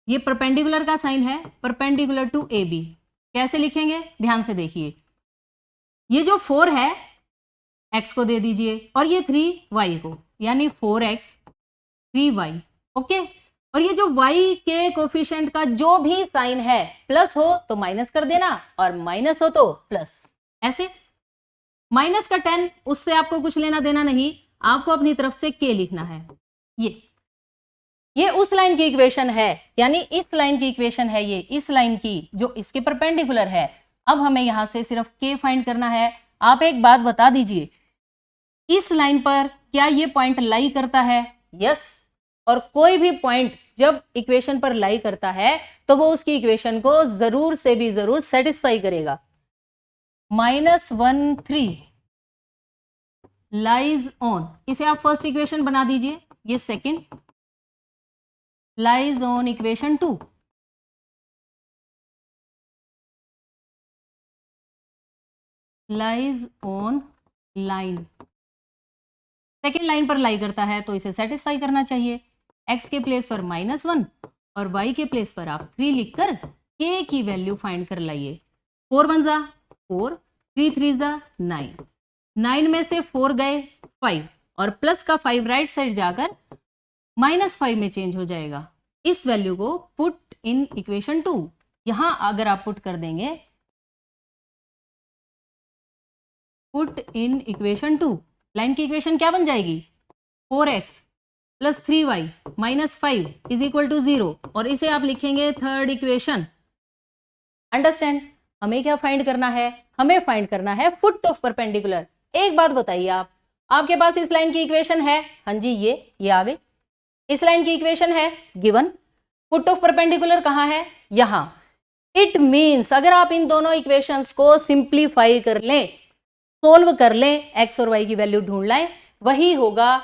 ये परपेंडिकुलर का साइन है, परपेंडिकुलर टू AB। कैसे लिखेंगे ध्यान से देखिए, ये जो 4 है x को दे दीजिए और ये 3y को, यानी 4x 3y। ओके, और ये जो y के कोफिशिएंट का जो भी साइन है, प्लस हो तो माइनस कर देना और माइनस हो तो प्लस। ऐसे माइनस का 10 उससे आपको कुछ लेना देना नहीं, आपको अपनी तरफ से k लिखना है। ये उस लाइन की इक्वेशन है, यानी इस लाइन की इक्वेशन है ये, इस लाइन की जो इसके परपेंडिकुलर है। अब हमें यहां से सिर्फ k फाइंड करना है। आप एक बात बता दीजिए, इस लाइन पर क्या ये पॉइंट लाई करता है? यस। और कोई भी पॉइंट जब इक्वेशन पर लाई करता है तो वो उसकी इक्वेशन को जरूर से भी जरूर सेटिस्फाई करेगा। -1 3 लाइज ऑन, इसे आप फर्स्ट इक्वेशन बना दीजिए, ये second lies on equation 2। Lies on line, second line पर लाई करता है तो इसे सेटिस्फाई करना चाहिए। x के प्लेस पर -1 और y के प्लेस पर आप 3 लिखकर k की वैल्यू फाइंड कर लाइए। 4 1 जा 4, 3 3 जा 9, 9 में से 4 गए 5, और प्लस का 5 राइट साइड जाकर -5 में चेंज हो जाएगा। इस वैल्यू को पुट इन इक्वेशन 2। यहां अगर आप पुट कर देंगे, पुट इन इक्वेशन 2, लाइन की इक्वेशन क्या बन जाएगी? 4x plus 3y minus 5 is equal to 0, और इसे आप लिखेंगे थर्ड इक्वेशन। अंडरस्टैंड? हमें क्या फाइंड करना है? हमें फाइंड करना है फुट ऑफ परपेंडिकुलर। एक बात बताइए, आपके पास इस लाइन की इक्वेशन है? हाँ जी, ये आ गई। इस लाइन की इक्वेशन है गिवन। फुट ऑफ परपेंडिकुलर कहाँ है? यहां। इट मीन्स अगर आप इन दोनों इक्वेशंस को सिंप्लीफाई कर लें, सोल्व कर लें, एक्स और वाई की वैल्यू ढूंढ लाएं, वही होगा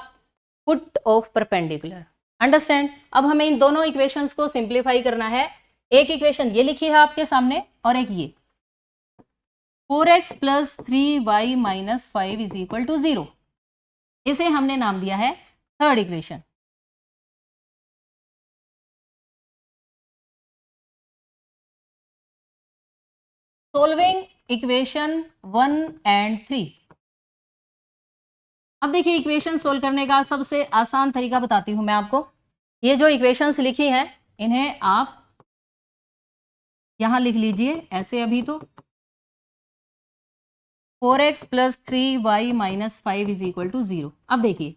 फुट ऑफ परपेंडिकुलर। अंडरस्टैंड? अब हमें इन दोनों इक्वेशंस को सिंप्लीफाई करना है। एक इक्वेशन ये लिखी है आपके सामने, और एक ये 4x plus 3y minus 5 is equal to 0। इसे हमने नाम दिया है third equation. Solving equation 1 and 3। अब देखिए, इक्वेशन सोल्व करने का सबसे आसान तरीका बताती हूं मैं आपको। ये जो इक्वेशंस लिखी हैं, इन्हें आप यहां लिख लीजिए ऐसे। अभी तो 4x plus 3y minus 5 is equal to 0। अब देखिए,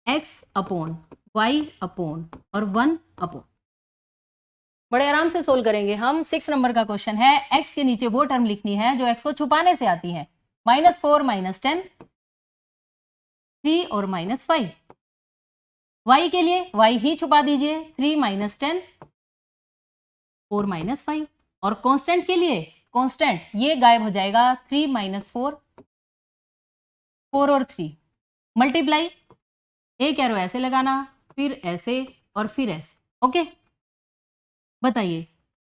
x अपॉन y अपॉन और 1 अपॉन, बड़े आराम से सोल्व करेंगे हम। 6 नंबर का क्वेश्चन है। x के नीचे वो टर्म लिखनी है जो x को छुपाने से आती है। -4 -10, 3 और -5। y के लिए y ही छुपा दीजिए, 3 -10 4 -5। और कांस्टेंट के लिए कांस्टेंट ये गायब हो जाएगा, 3 -4 4 और 3 मल्टीप्लाई, एक एरो ऐसे लगाना, फिर ऐसे और फिर ऐसे। ओके, बताइए,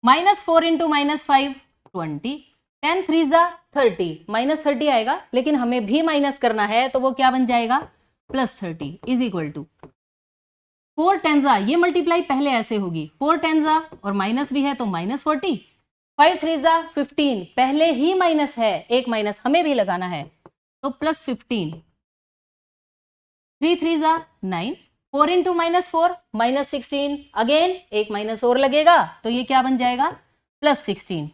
-4 इंटू -5 20, 10 3 30, -30 आएगा, लेकिन हमें भी माइनस करना है तो वो क्या बन जाएगा? +30 इज इक्वल टू 4 10 ये मल्टीप्लाई पहले ऐसे होगी, 4 10 और माइनस भी है तो -40, 5 3 15, पहले ही माइनस है, एक माइनस हमें भी लगाना है तो +15, 3 3 9, 4 इंटू -4 -16, अगेन एक माइनस और लगेगा तो ये क्या बन जाएगा? +16।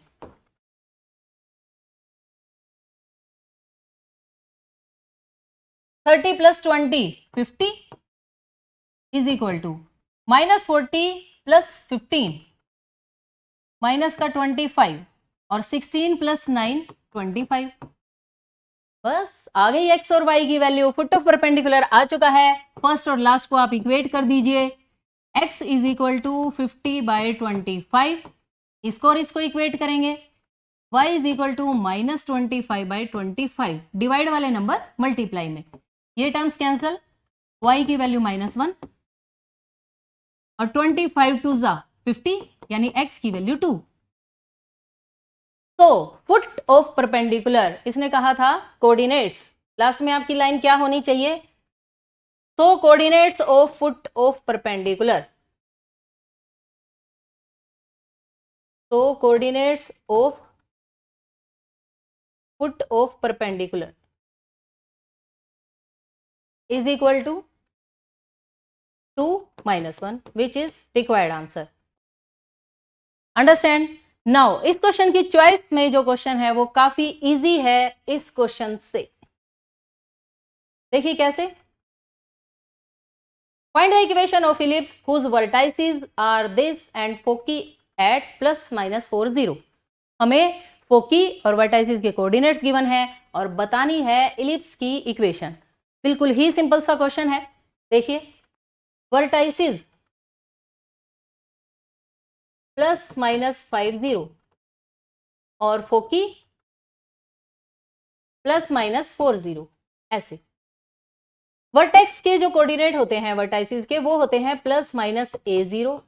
30 plus 20 50 is equal to -40 plus 15 minus का 25 और 16 प्लस 9 25। बस आ गई एक्स और वाई की वैल्यू। फुट ऑफ परपेंडिकुलर आ चुका है। फर्स्ट और लास्ट को आप इक्वेट कर दीजिए। x इज इक्वल टू 50/25, इसको और इसको इक्वेट करेंगे। y is equal to -25/25, divide वाले नंबर मल्टीप्लाई में, ये टर्म्स कैंसल, y की वैल्यू -1 और 25 2 50, यानी x की वैल्यू 2। तो फुट ऑफ परपेंडिकुलर, इसने कहा था कोऑर्डिनेट्स, लास्ट में आपकी लाइन क्या होनी चाहिए? तो coordinates of foot of perpendicular, तो coordinates of foot of perpendicular is equal to 2 -1, which is required answer. Understand? Now इस क्वेश्चन की चॉइस में जो क्वेश्चन है वो काफी इजी है इस क्वेश्चन से। देखिए कैसे। Find the equation of ellipse whose vertices are this and foci at +-4 0। हमें फोकी और वर्टाइसेस के कोऑर्डिनेट्स गिवन है और बतानी है इलिप्स की इक्वेशन। बिल्कुल ही सिंपल सा क्वेश्चन है। देखिए, वर्टाइसेस +-5 0 और फोकी +-4 0, ऐसे। वर्टेक्स के जो कोऑर्डिनेट होते हैं वर्टाइसेस के, वो होते हैं +-a0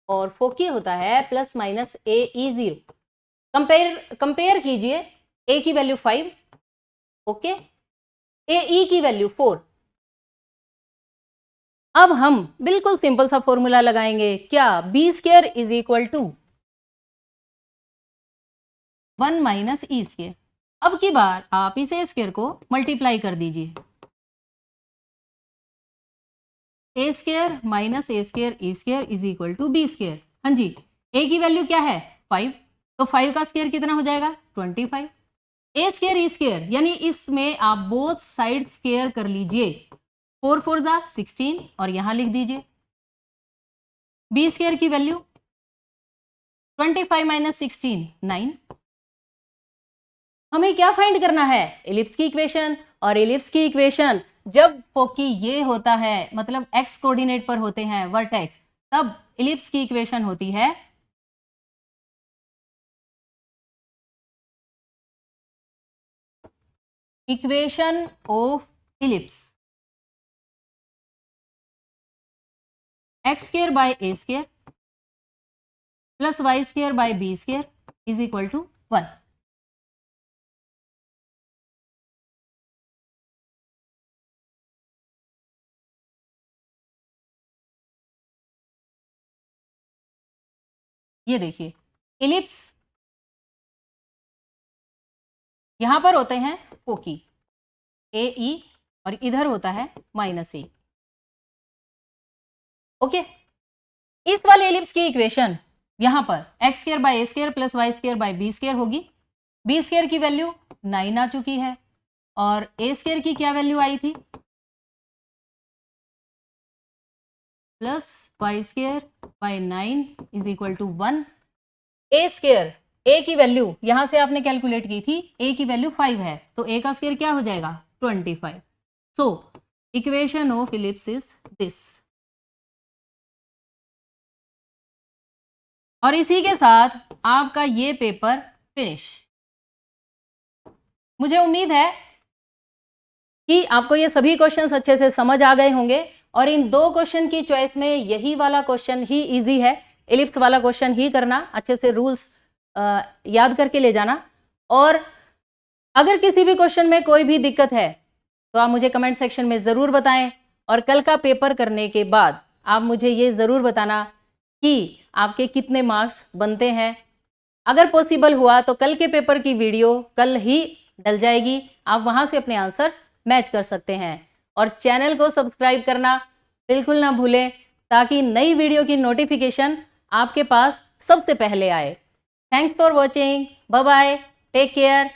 और फोकी होता है +-ae0। कंपेयर कीजिए, a की वैल्यू 5, ओके, ae की वैल्यू 4। अब हम बिल्कुल सिंपल सा फॉर्मूला लगाएंगे, क्या? b² is equal to 1 - e²। अब की बार आप इसे स्क्वायर को मल्टीप्लाई कर दीजिए, a square minus a square e square is equal to b square. हाँ जी, ए की वैल्यू क्या है 5, तो 5 का स्क्वायर कितना हो जाएगा 25। ए स्क्वायर ई स्क्वायर यानी इसमें आप बोथ साइड स्क्वायर कर लीजिए, 4 4 जा 16 और यहां लिख दीजिए। बी स्क्वायर की वैल्यू 25 माइनस 16 9। हमें क्या फाइंड करना है, एलिप्स की इक्वेशन। और एलिप्स की इक्वेशन जब फोकी ये होता है, मतलब एक्स कोऑर्डिनेट पर होते हैं वर्टेक्स, तब एलिप्स की इक्वेशन होती है equation of ellipse x square by a square plus y square by b square is equal to 1। ये देखिए एलिप्स यहां पर होते हैं फोकी ए ई और इधर होता है माइनस ए। ओके, इस वाले एलिप्स की इक्वेशन यहां पर x square by a square plus y square by b square होगी। बी स्क्वायर की वैल्यू 9 आ चुकी है और ए स्क्वायर की क्या वैल्यू आई थी plus y square by 9 is equal to 1। A square a की वैल्यू यहां से आपने कैलकुलेट की थी, ए की वैल्यू 5 है तो ए का स्क्वायर क्या हो जाएगा 25। So equation of ellipse is this. और इसी के साथ आपका ये पेपर फिनिश। मुझे उम्मीद है कि आपको ये सभी क्वेश्चंस अच्छे से समझ आ गए होंगे और इन 2 क्वेश्चन की चॉइस में यही वाला क्वेश्चन ही इजी है, एलिप्स वाला क्वेश्चन ही करना, अच्छे से रूल्स याद करके ले जाना। और अगर किसी भी क्वेश्चन में कोई भी दिक्कत है तो आप मुझे कमेंट सेक्शन में ज़रूर बताएं और कल का पेपर करने के बाद आप मुझे ये ज़रूर बताना कि आपके कितने मार्क्स बनते हैं। अगर पॉसिबल हुआ तो कल के पेपर की वीडियो कल ही डल जाएगी, आप वहां से अपने आंसर्स मैच कर सकते हैं। और चैनल को सब्सक्राइब करना बिल्कुल ना भूलें ताकि नई वीडियो की नोटिफिकेशन आपके पास सबसे पहले आए। Thanks for watching, bye bye, take care.